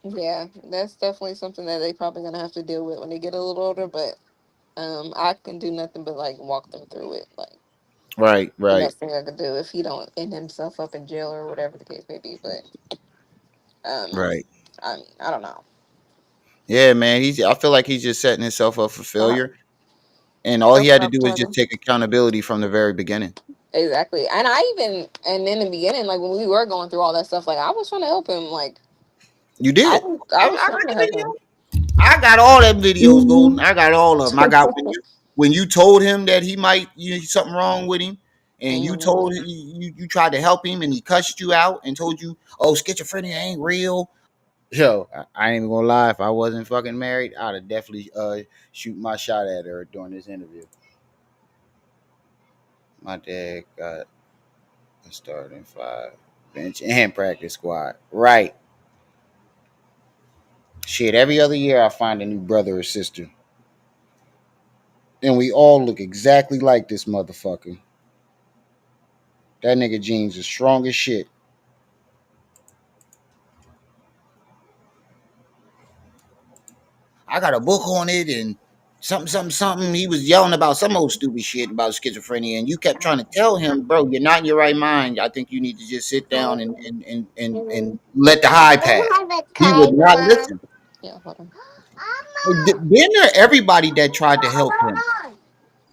yeah, that's definitely something that they probably gonna have to deal with when they get a little older. But I can do nothing but like walk them through it. Like Right, the right, best thing I could do if he don't end himself up in jail or whatever the case may be. But um, right. I mean, I don't know. Yeah, man. I feel like he's just setting himself up for Uh, failure. And all he that's had what to I'm do is trying just to. take accountability from the very beginning. Exactly. And I even and in the beginning, like when we were going through all that stuff, like I was trying to help him. Like You I did. was I, I I was got trying to the help him. video. I got all them videos, Golden. I got all of them. I got when you told him that he might something wrong with him, and you Mhm. told you tried to help him, and he cussed you out and told you, "Oh, schizophrenia ain't real." Yo, I ain't even gonna lie. If I wasn't fucking married, I'd have definitely shoot my shot at her during this interview. My dad got a starting five bench and practice squad. Right. Shit, every other year I find a new brother or sister. And we all look exactly like this motherfucker. That nigga jeans is strong as shit. I got a book on it and something, something, something. He was yelling about some old stupid shit about schizophrenia, and you kept trying to tell him, bro, you're not in your right mind. I think you need to just sit down and let the high pass. He would not listen. Yeah, hold on. Then there everybody that tried to help him,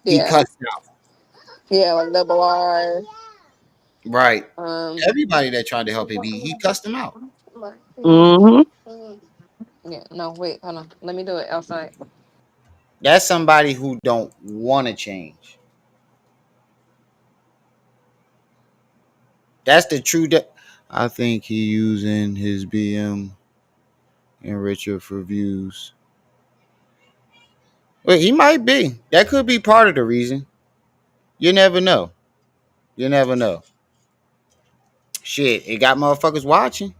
he Yeah, cussed out. yeah, like double R. Right. Um, Everybody that tried to help him, he cussed him out. Mm-hmm. yeah, no, wait, hold on. Let me do it outside. That's somebody who don't want to change. That's the true. I think he using his BM enricher for views. Well, he might be. That could be part of the reason. You never know. You never know. Shit, it got motherfuckers watching.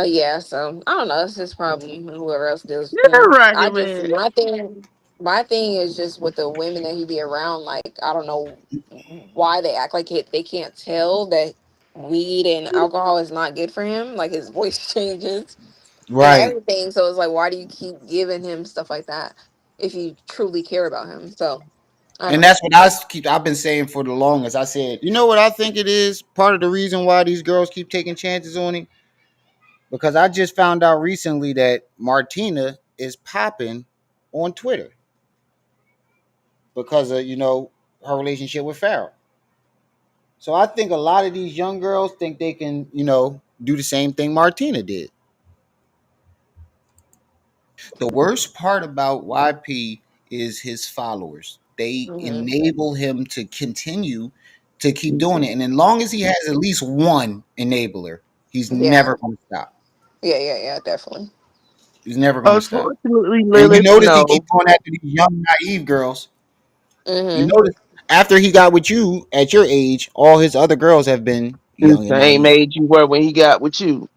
Yeah, so I don't know. It's his problem. And whoever else deals with Yeah, him. I right, just man. my thing is just with the women that he be around. Like I don't know why they act like they can't tell that weed and alcohol is not good for him. Like his voice changes and Right. everything. So it's like, why do you keep giving him stuff like that if you truly care about him? So I And don't know. that's what I've been saying for the longest. I said, you know what I think it is? Part of the reason why these girls keep taking chances on him? Because I just found out recently that Martina is popping on Twitter because of her relationship with Pharaoh. So I think a lot of these young girls think they can do the same thing Martina did. The worst part about YP is his followers. They Hmm. enable him to continue to keep doing it. And as long as he has at least one enabler, he's Yeah. never going to stop. Yeah, yeah, yeah, definitely. He's never going to stop. Unfortunately, And you Lilith, notice he no. keeps going after these young, naive girls. You Hmm. notice after he got with you at your age, all his other girls have been The young and same naive. age you were when he got with you.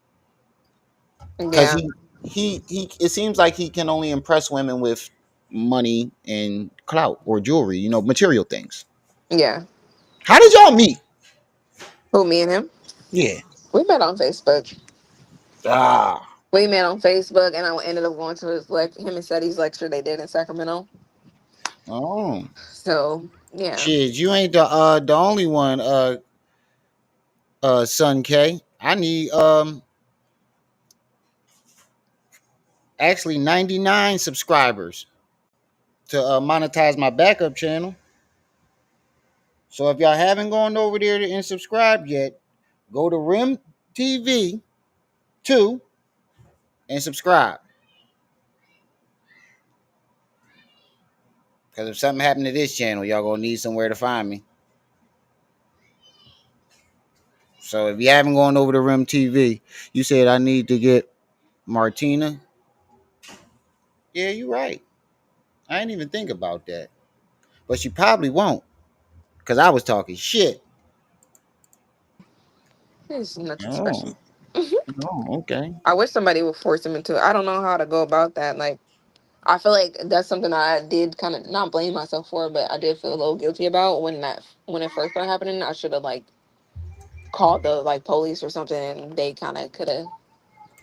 Because Yeah, he it seems like he can only impress women with money and clout or jewelry, material things. yeah. How did y'all meet? Who, me and him? Yeah. We met on Facebook. Ah. We met on Facebook, and I ended up going to his him and Seti's lecture they did in Sacramento. Oh. So yeah, Shit, you ain't the only one, son K. I need actually 99 subscribers to monetize my backup channel. So if y'all haven't gone over there and subscribed yet, go to Rim TV 2 and subscribe. Because if something happened to this channel, y'all gonna need somewhere to find me. So if you haven't gone over to Rim TV, you said I need to get Martina. Yeah, you're right. I didn't even think about that. But she probably won't. Because I was talking shit. it's nothing special. Oh, oh, okay. I wish somebody would force him into it. I don't know how to go about that. Like, I feel like that's something I did kind of not blame myself for, but I did feel a little guilty about when it first started happening. I should have like called the like police or something, and they kind of could have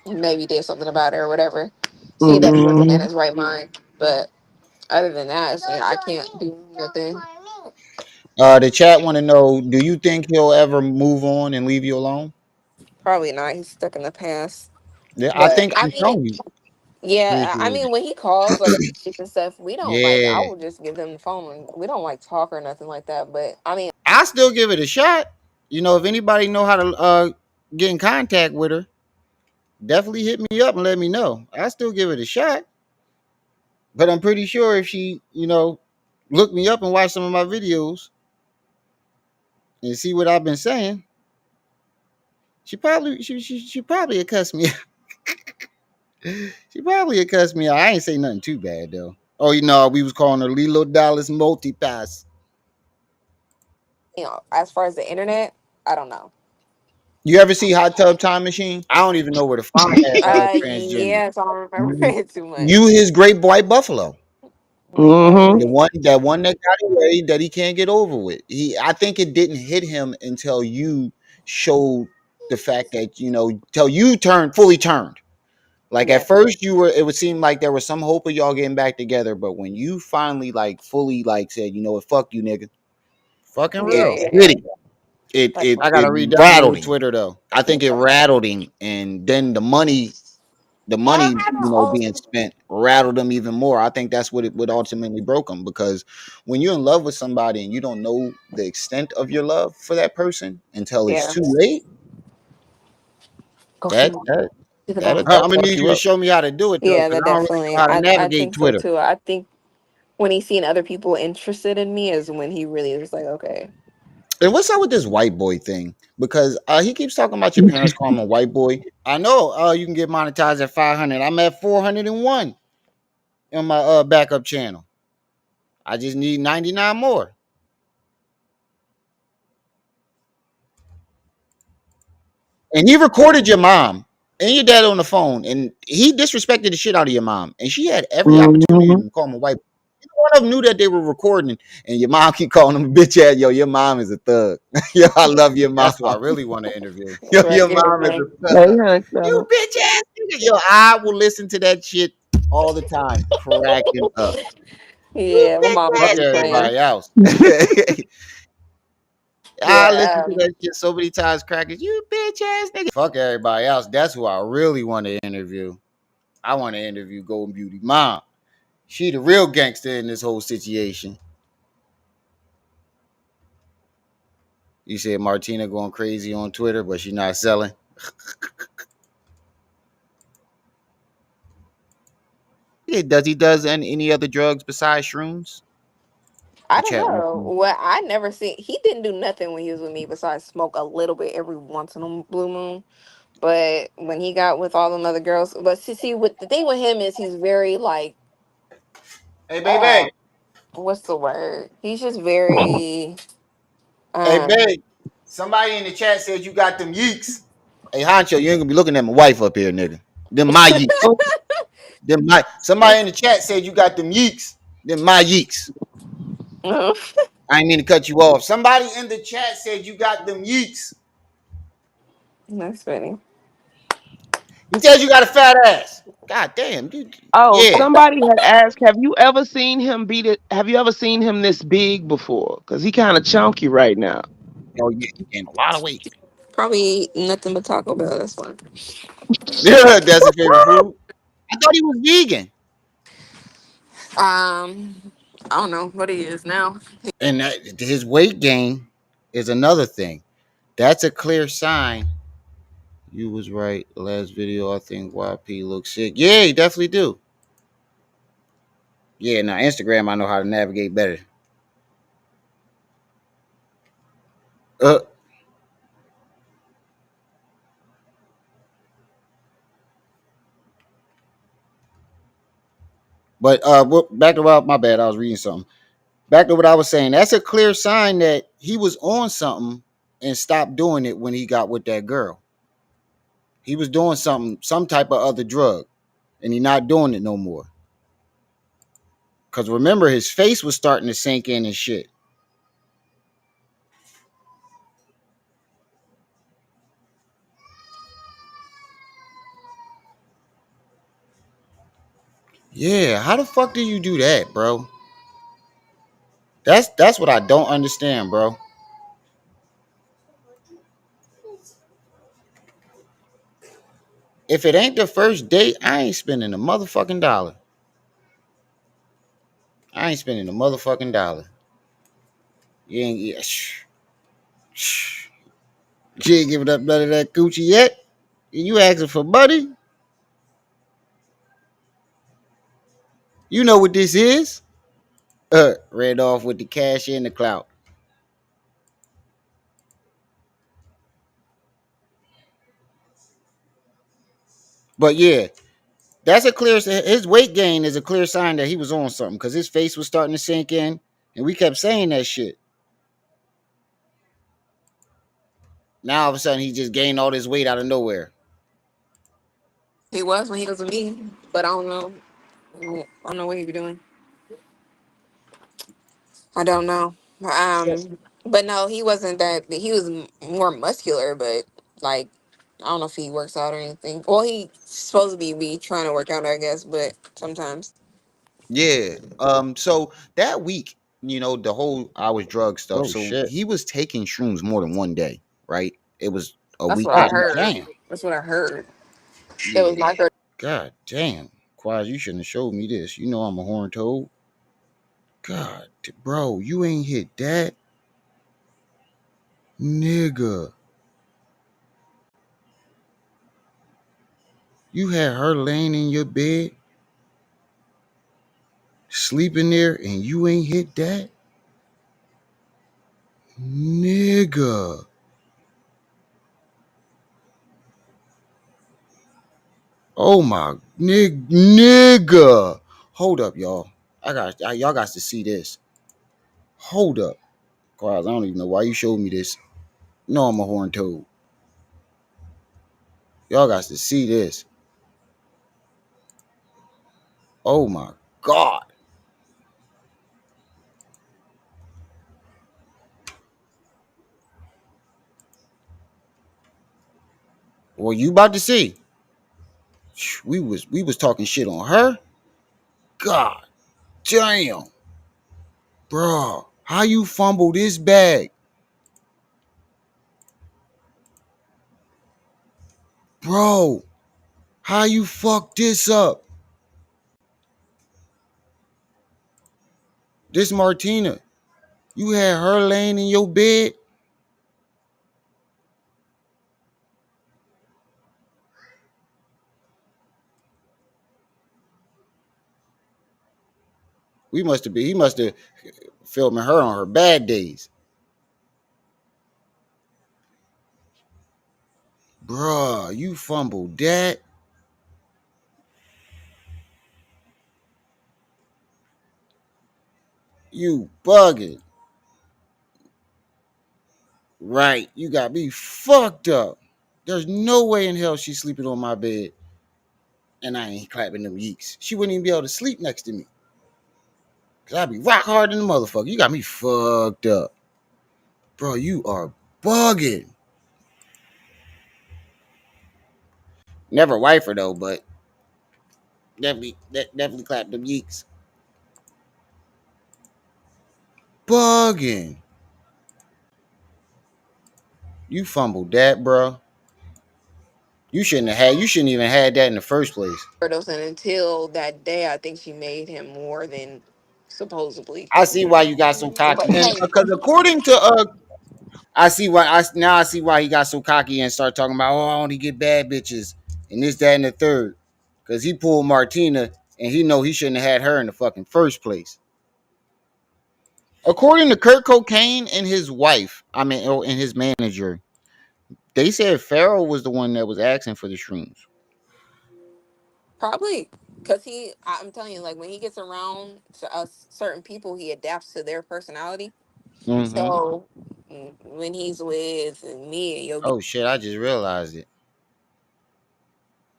maybe did something about it or whatever. See that he wasn't in Mm-mm. his right mind. But other than that, it's like, I can't do nothing. The chat want to know, do you think he'll ever move on and leave you alone? Probably not. He's stuck in the past. Yeah, I But think I I'm mean, telling you. yeah, I Appreciate mean, it. when he calls like and stuff, we don't like. I Yeah. will just give them the phone, and we don't like talk or nothing like that. But I mean, I still give it a shot. If anybody know how to get in contact with her, definitely hit me up and let me know. I still give it a shot. But I'm pretty sure if she, look me up and watch some of my videos and see what I've been saying, she probably would cuss me. She probably would cuss me out. I ain't say nothing too bad though. Oh, we was calling her Lilo Dallas Multipass. as far as the internet, I don't know. You ever see Hot Tub Time Machine? I don't even know where to find that transgender. Yes, I don't remember it too much. You his great white buffalo. The Mm-hmm. one that got away that he can't get over with. I think it didn't hit him until you showed the fact that till you fully turned. Like at Yeah, first it would seem like there was some hope of y'all getting back together, but when you finally like fully like said, fuck you, nigga, Fucking yeah, real. yeah, hit yeah. him. It Like, it I it gotta rattled re-download him. Twitter though. I think it rattled him, and then the money being spent rattled them even more. I think that's what ultimately broke them, because when you're in love with somebody and you don't know the extent of your love for that person until it's yeah. too late, Go see that me. that See the that'll, mom. I'm that'll gonna fuck need you you to up. show me how to do it though, Yeah, because that I don't really know definitely. how to I navigate think so Twitter. too. I think when he's seen other people interested in me is when he really was like, okay, And what's up with this white boy thing? Because he keeps talking about your parents call him a white boy. I know you can get monetized at 500. I'm at 401 on my backup channel. I just need 99 more. And you recorded your mom and your dad on the phone, and he disrespected the shit out of your mom, and she had every opportunity Mm-hmm. to call him a white. Neither one of them knew that they were recording, and your mom keep calling him a bitch ass. Yo, your mom is a thug. Yo, I love your mom. That's who I really want to interview. Yo, right your there, mom is man. a Hey, thug. You Huncho. bitch ass nigga. Yo, I will listen to that shit all the time, cracking up. You Yeah, my mom bitch don't Fuck ass be playing. everybody else. nigga. I listen Yeah, to that shit so many times, crackers. You bitch ass nigga. Fuck everybody else. That's who I really want to interview. I want to interview Golden Beauty mom. She the real gangster in this whole situation. You said Martina going crazy on Twitter, but she's not selling. Does he does any other drugs besides shrooms? I The don't chat wants to know. know. Well, I never seen he didn't do nothing when he was with me besides smoke a little bit every once in a blue moon. But when he got with all them other girls, but see, what the thing with him is he's very like, Hey uh, baby, what's the word? He's just very, hey um, babe. Somebody in the chat said you got them yeeks. Hey Honcho, you ain't gonna be looking at my wife up here, nigga. Them my yeeks. Oh, Them my somebody in the chat said you got them yeeks. Them my yeeks. I ain't mean to cut you off. Somebody in the chat said you got them yeeks. that's funny. He said you got a fat ass. God damn, dude. oh, Yeah. somebody had asked, have you ever seen him beat it? Have you ever seen him this big before? Because he kind of chunky right now. Oh yeah, he gained a lot of weight. Probably eat nothing but Taco Bell. That's fine. Yeah, that's his favorite food. I thought he was vegan. I don't know what he is now. And his weight gain is another thing. That's a clear sign. You was right. The last video, I think YP looks sick. Yeah, he definitely do. Yeah, now Instagram, I know how to navigate better. Uh, but back to what my bad. I was reading something. Back to what I was saying. That's a clear sign that he was on something and stopped doing it when he got with that girl. He was doing something, some type of other drug, and he not doing it no more. Cause remember, his face was starting to sink in and shit. Yeah, how the fuck do you do that, bro? That's what I don't understand, bro. If it ain't the first date, I ain't spending a motherfucking dollar. I ain't spending a motherfucking dollar. You ain't, yeah, she ain't giving up none of that coochie yet. And you asking for money? You know what this is? Ran off with the cash and the clout. But yeah, that's a clear. His weight gain is a clear sign that he was on something because his face was starting to sink in, and we kept saying that shit. Now all of a sudden he just gained all this weight out of nowhere. He was when he was with me, but I don't know. I don't know what he be doing. I don't know. But no, he wasn't that. He was more muscular, but like I don't know if he works out or anything. Well, he supposed to be trying to work out, I guess, but sometimes Yeah. So that week, the whole I was drug stuff. Oh So shit. he was taking shrooms more than one day, right? It was a that's week. what I God, heard. Damn. That's what I heard. It was Yeah. my girl. God damn. Quaz, you shouldn't have showed me this. You know I'm a horn toad. God, bro, you ain't hit that, nigga. You had her laying in your bed, sleeping there, and you ain't hit that, nigga. Oh my nigga. Hold up, y'all. Y'all got to see this. Hold up. Quaz, I don't even know why you showed me this. No, I'm a horn toad. Y'all got to see this. Oh my god. Well, you about to see. We was talking shit on her. God damn, bro. How you fumble this bag, bro? How you fuck this up? This Martina, you had her laying in your bed. We must have been. He must have filming her on her bad days, bruh. You fumbled that. You bugging. Right. You got me fucked up. There's no way in hell she's sleeping on my bed and I ain't clapping them yeeks. She wouldn't even be able to sleep next to me. Cause I'd be rock hard in the motherfucker. You got me fucked up. Bro, you are bugging. Never wife her though, but definitely clap them yeeks. Bugging. You fumbled that, bro. You shouldn't even had that in the first place. Overdose, and until that day, I think she made him more than supposedly. I see why you got so But cocky, and hey, because according to I see why I see why he got so cocky and start talking about I only get bad bitches and this that and the third, because he pulled Martina and he know he shouldn't have had her in the fucking first place. According to Kurt Cocaine and his wife, and his manager, they said Pharaoh was the one that was asking for the shrooms. probably because I'm telling you, like when he gets around certain people, he adapts to their personality. Mm-hmm. So when he's with me and Yogi, Oh shit! I just realized it.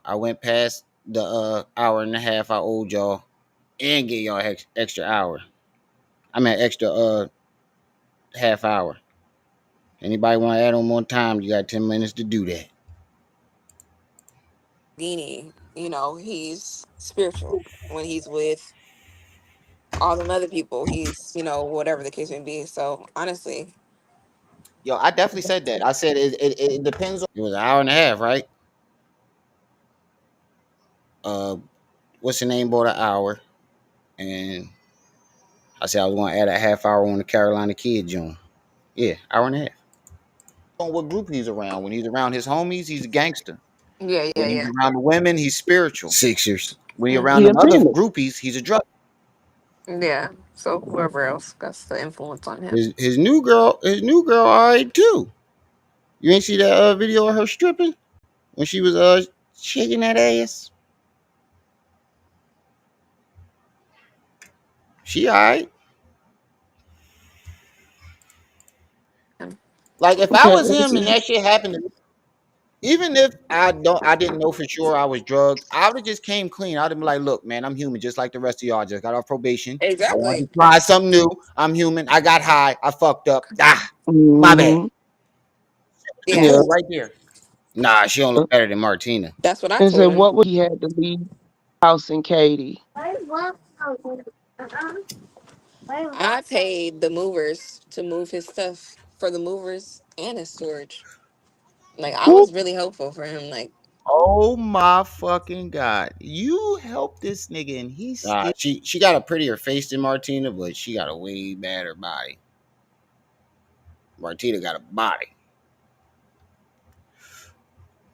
I went past the hour and a half I owed y'all and get y'all extra hour. I mean extra half hour. Anybody want to add on more time? You got 10 minutes to do that. he's spiritual. When he's with all them other people, he's whatever the case may be. So honestly, Yo, I definitely said that. I said it depends on. It was an hour and a half, right? Uh, what's the name? Bought an hour, and I said I was going to add a half hour on the Carolina Kid joint. Yeah, hour and a half. On what group he's around? When he's around his homies, he's a gangster. yeah, yeah, When he's yeah. around the women, he's spiritual. Sixers. When he's around Hmm. He them other offended. groupies, he's a drug. Yeah. So whoever else got the influence on him. His new girl, all right too. You ain't see that video of her stripping when she was shaking that ass. She all right. Like if I Okay, was let's him and see. that shit happened to me, even if I didn't know for sure I was drugged, I would have just came clean. I'd have been like, look, man, I'm human just like the rest of y'all. I just got off probation. I wanted Exactly. to try something new. I'm human. I got high. I fucked up. Ah, my bad. Hmm. Yeah. Yeah. Simple, right there. Nah, she don't look better than Martina. That's what I And told so, him. what would he had to leave House and Katie? I paid the movers to move his stuff for the movers and his storage. Like I Who? was really hopeful for him. Like Oh my fucking god! You helped this nigga, and he's still. She got a prettier face than Martina, but she got a way better body. Martina got a body,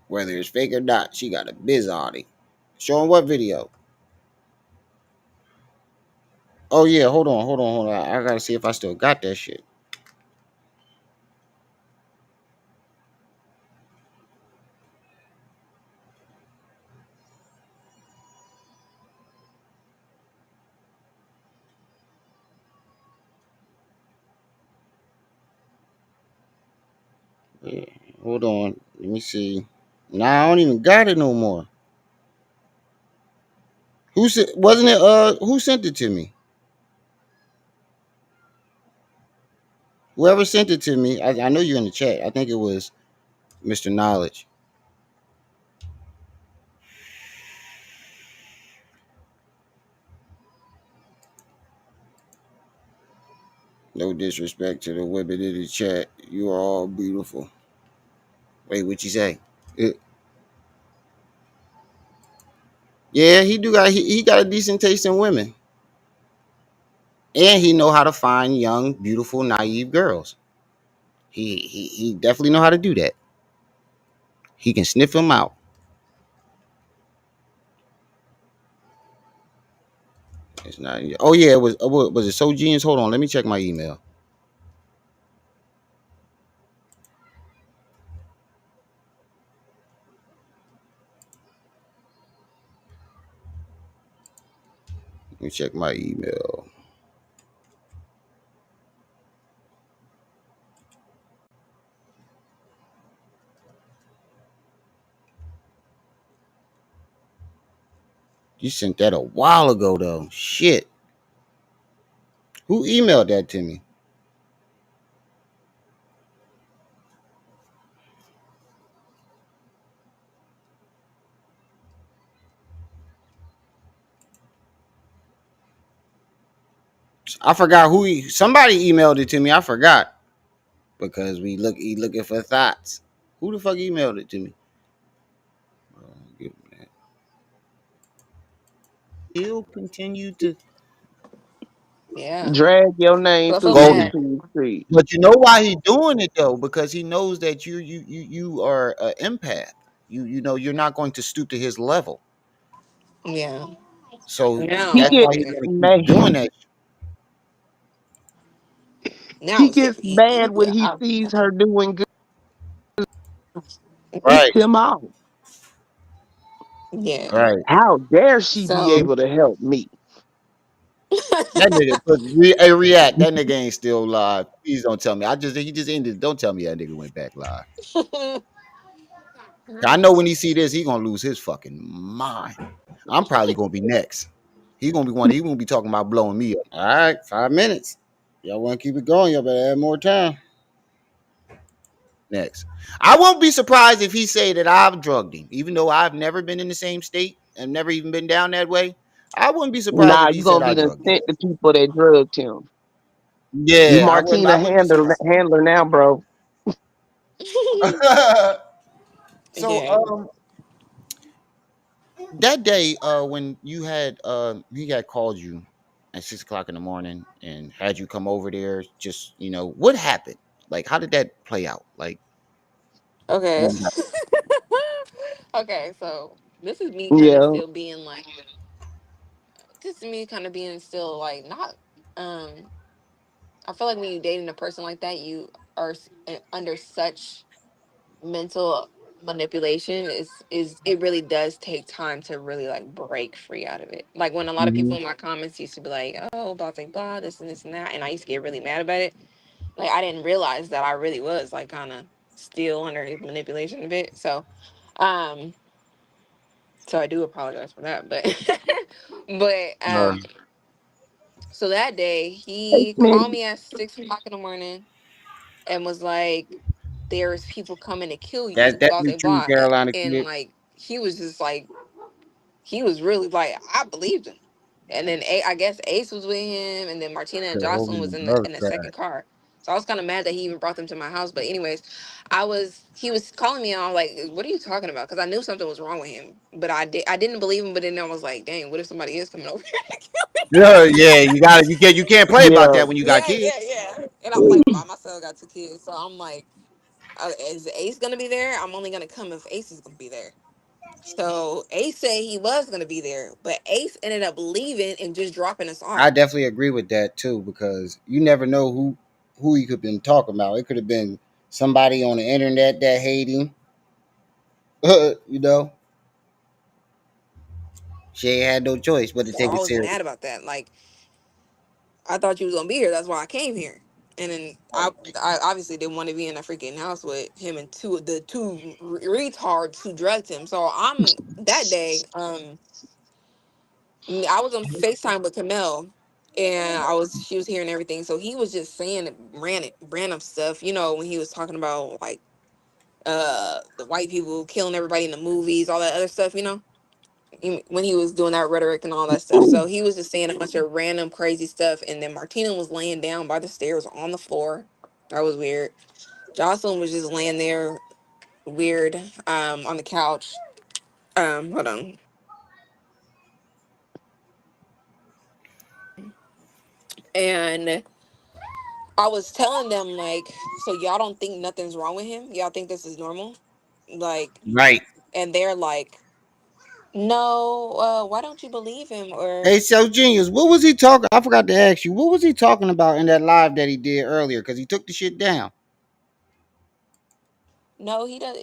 whether it's fake or not. She got a bizarre. Showing what video? Oh yeah, hold on. I gotta see if I still got that shit. Yeah, hold on. Let me see. Nah, I don't even got it no more. Who sent? Wasn't it? Who sent it to me? Whoever sent it to me. I know you're in the chat. I think it was Mr. Knowledge. No disrespect to the women in the chat. You are all beautiful. Wait, what you say? Yeah, he do got he got a decent taste in women, and he know how to find young, beautiful, naive girls. He definitely know how to do that. He can sniff them out. It's not. Oh yeah, it was. Was it so genius? Hold on, let me check my email. Let me check my email. You sent that a while ago though. Shit. Who emailed that to me? I forgot who somebody emailed it to me. I forgot because he looking for thoughts. Who the fuck emailed it to me? Still continue to Yeah. Drag your name So I feel through the Goldie. bad. YouTube street. But you know why he doing it though? Because he knows that you are an empath. You know you're not going to stoop to his level. Yeah. So He that's Now, why get he's gonna keep doing mad. that. now He it's gets getting mad when he I, sees her doing good. Right, Ticks him off. yeah. right. How dare she be So able to help me? That nigga hey, react. That nigga ain't still live. Please don't tell me. He just ended. Don't tell me that nigga went back live. I know when he see this, he gonna lose his fucking mind. I'm probably gonna be next. He gonna be one. He gonna be talking about blowing me up. All right, 5 minutes. Y'all want to keep it going? Y'all better add more time. Next, I won't be surprised if he say that I've drugged him, even though I've never been in the same state and never even been down that way. I wouldn't be surprised Nah, if he you said gonna I be the drugged him. sent the people that drugged him. You Yeah, I wouldn't. I Martina wouldn't be surprised. handler now, bro. So, yeah. that day, when you had he had called you at 6 o'clock in the morning and had you come over there, just what happened? Like, how did that play out? Like, Okay. when you got- Okay, so this is me kind of Yeah. still being like, this is me kind of being still like, not, um, I feel like when you dating a person like that, you are under such mental manipulation is it really does take time to really like break free out of it. Like when a lot of people Mhm. in my comments used to be like, oh, blah blah blah, this and that, and I used to get really mad about it. Like I didn't realize that I really was like kind of still under his manipulation a bit. Um, so I do apologize for that. But but Uh, so that day Hey, he Smith. called me at 6 o'clock in the morning and was like, "There's people coming to kill you, that's blah your blah true blah," Carolina and kid. like he was just like he was really like I believed him. And then I guess Ace was with him, and then Martina and Could have hold Jocelyn me was in in love the track. second car. So I was kind of mad that he even brought them to my house. But anyways, he was calling me and I was like, "What are you talking about?" Because I knew something was wrong with him, but I didn't believe him. But then I was like, "Dang, what if somebody is coming over?" Yeah, yeah, you can't play about Yeah. that when you got Yeah, kids. yeah, yeah. And I'm like, by myself, got two kids, so I'm like, is Ace gonna be there? I'm only gonna come if Ace is gonna be there. So Ace said he was gonna be there, but Ace ended up leaving and just dropping us I off. definitely agree with that too because you never know who he could have been talking about. It could have been somebody on the internet that hate him. you know, she ain't had no choice but to So take I it was serious. mad about that. Like I thought you was gonna be here. That's why I came here. And then I obviously didn't want to be in a freaking house with him and the two retards who drugged him. So I'm that day. I was on FaceTime with Kemel, and she was hearing everything. So he was just saying random stuff. You know when he was talking about like the white people killing everybody in the movies, all that other stuff. You know when he was doing that rhetoric and all that stuff. So he was just saying a bunch of random crazy stuff, and then Martina was laying down by the stairs on the floor. That was weird. Jocelyn was just laying there weird on the couch. Hold on. And I was telling them like, so y'all don't think nothing's wrong with him? Y'all think this is normal? Like, Right. and they're like, no, why don't you believe him? Or Hey, so genius, what was he talking? I forgot to ask you. What was he talking about in that live that he did earlier? Because he took the shit down. no, he does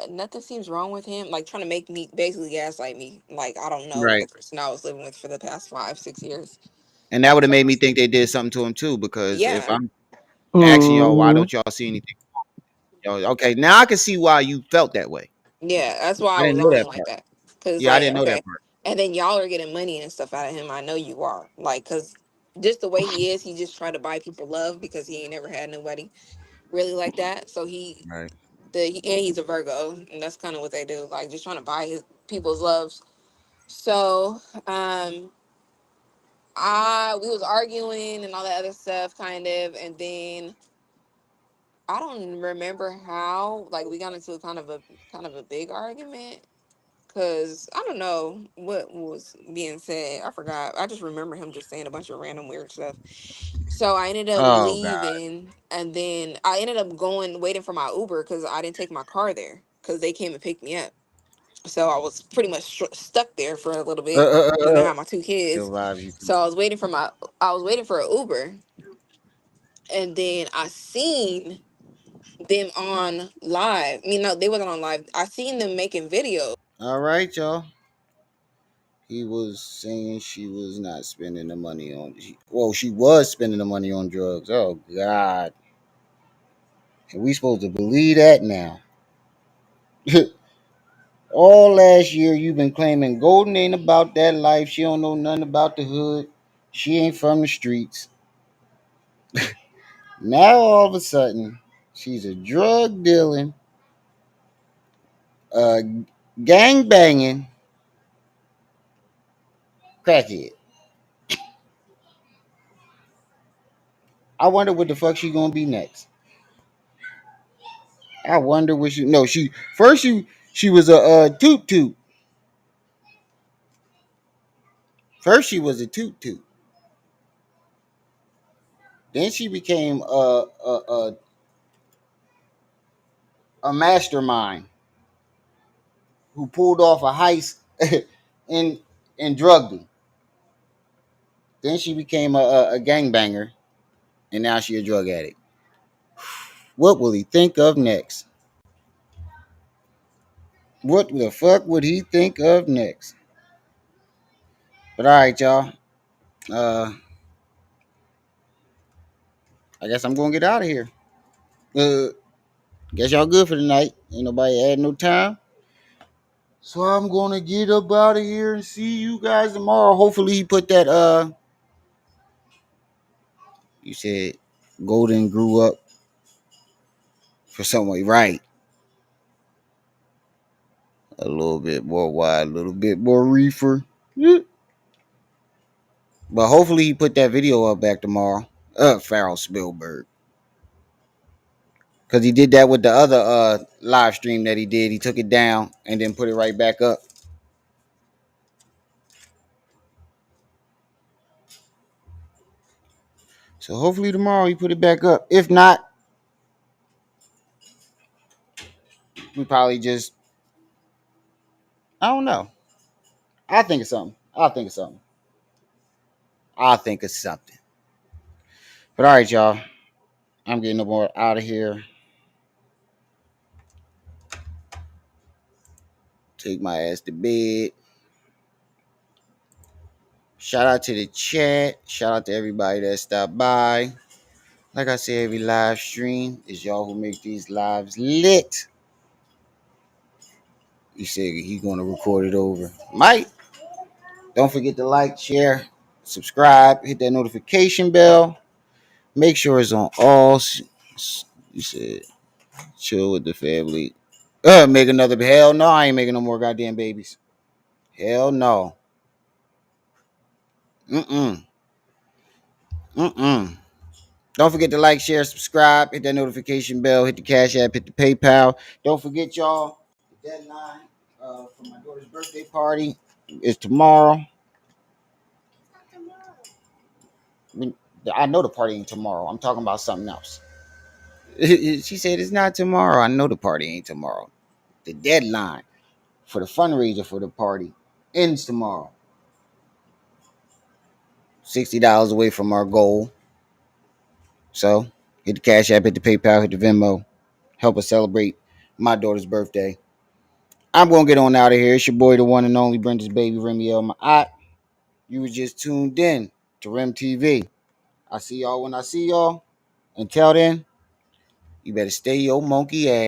nothing seems wrong with him. Like trying to make me basically gaslight me. Like I don't know the Right. person I was living with for the past 5, 6 years. And that would have made me think they did something to him too. Because if Yeah, I'm asking y'all, why Mm-hmm. don't y'all see anything? Y'all, okay, now I can see why you felt that way. yeah, that's why I I didn't was know on him that like part. that. Cause Yeah, I like, didn't know that okay, part. and then y'all are getting money and stuff out of him. I know you are. Like, cause just the way he is, he just try to buy people love because he ain't never had nobody really like that. So Right. and he's a Virgo, and that's kind of what they do. Like, just trying to buy people's loves. So, we was arguing and all that other stuff, kind of, and then I don't remember how. Like, we got into a kind of a big argument. Cause I don't know what was being said. I forgot. I just remember him just saying a bunch of random weird stuff. So I ended up Oh God. leaving, and then I ended up going waiting for my Uber because I didn't take my car there because they came and picked me up. So I was pretty much stuck there for a little Uh, bit. uh, You know, uh, I uh. had my two Still kids, vibes you. so I was waiting for an Uber, and then I seen them on live. I mean, no, they wasn't on live. I seen them making videos. All right, y'all. He was saying she was not spending the money on. Well, she was spending the money on drugs. Oh God. And we supposed to believe that now? All last year you've been claiming Golden ain't about that life. She don't know nothing about the hood. She ain't from the streets. Now all of a sudden, she's a drug dealing, uh, gang banging crackhead. I wonder what the fuck she gonna be next. I wonder what she. No, she first she was a toot toot. First she was a toot toot. Then she became a mastermind who pulled off a heist and and drugged him. Then she became a gangbanger, and now she a drug addict. What will he think of next? What the fuck would he think of next? But all right, y'all. Uh, I guess I'm gonna get out of here. Uh, guess y'all good for the night. Ain't nobody had no time. So I'm gonna get up out of here and see you guys tomorrow. Hopefully he put that you said Golden grew up for someone right. A little bit more wide, a little bit more reefer. Yeah. But hopefully he put that video up back tomorrow. Pharaoh Spielberg. Cause he did that with the other live stream that he did. He took it down and then put it right back up. So hopefully tomorrow he put it back up. If not, we probably just I don't know. I'll think of something. I'll think of something. I'll think of something. But all right, y'all. I'm getting no more out of here. Take my ass to bed. Shout out to the chat. Shout out to everybody that stopped by. Like I said, every live stream is y'all who make these lives lit. He said he gonna record it over. Mike, don't forget to like, share, subscribe, hit that notification bell. Make sure it's on all. You said chill with the family. Make another. Hell no, I ain't making no more goddamn babies. Hell no. Mm-mm. Mm-mm. Don't forget to like, share, subscribe, hit that notification bell, hit the Cash App, hit the PayPal. Don't forget, y'all, the deadline for my daughter's birthday party is tomorrow. I know the party ain't tomorrow. I'm talking about something else. She said, it's not tomorrow. I know the party ain't tomorrow. The deadline for the fundraiser for the party ends tomorrow. $60 away from our goal. So hit the Cash App, hit the PayPal, hit the Venmo. Help us celebrate my daughter's birthday. I'm gonna get on out of here. It's your boy, the one and only Brenda's baby, Remy L. My aunt. You were just tuned in to Rem TV. I see y'all when I see y'all. Until then, you better stay your monkey ass.